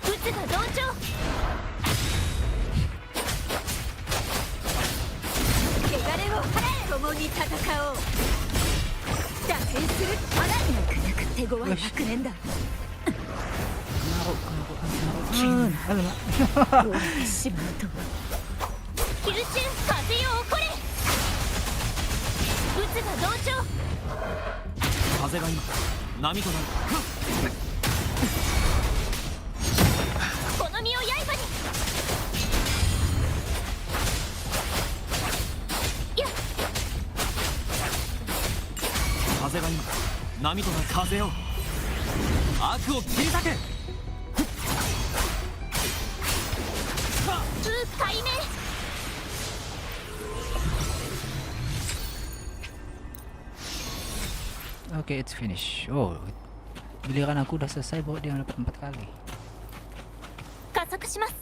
Speaker 3: 渦が同調汚れを払え共に戦おう打点するあらなかなか
Speaker 6: 手強い悪念だ。
Speaker 1: Alamak.
Speaker 6: 終わってしまうとは。
Speaker 3: 急襲風よ起これ。渦が同調。
Speaker 7: 風が今波となる。
Speaker 3: この身を刃に。やっ。
Speaker 7: 風が今波となる。風よ悪を切り裂け。
Speaker 3: 海面。
Speaker 1: Okay, it's finished. Oh, giliran aku udah selesai bawa dia dapat 4 kali.
Speaker 3: 加速します。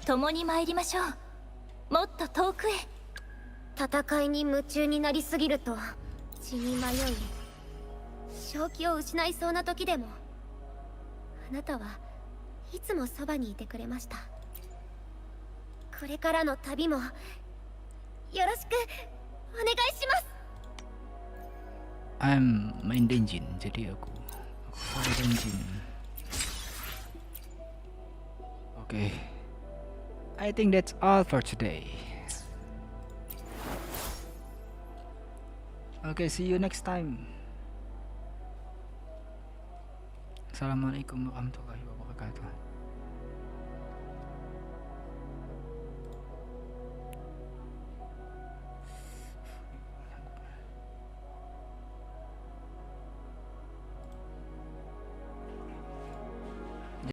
Speaker 3: 共に参りましょう。もっと遠くへ。戦いに夢中になりすぎると血に迷い正気を失いそうな時でもあなたはいつもそばにいてくれました。これからの旅もよろしくお願いします。
Speaker 1: I'm main dungeon, jadi aku follow dungeon. Okay, I think that's all for today. Okay, see you next time. Assalamualaikum warahmatullahi wabarakatuh.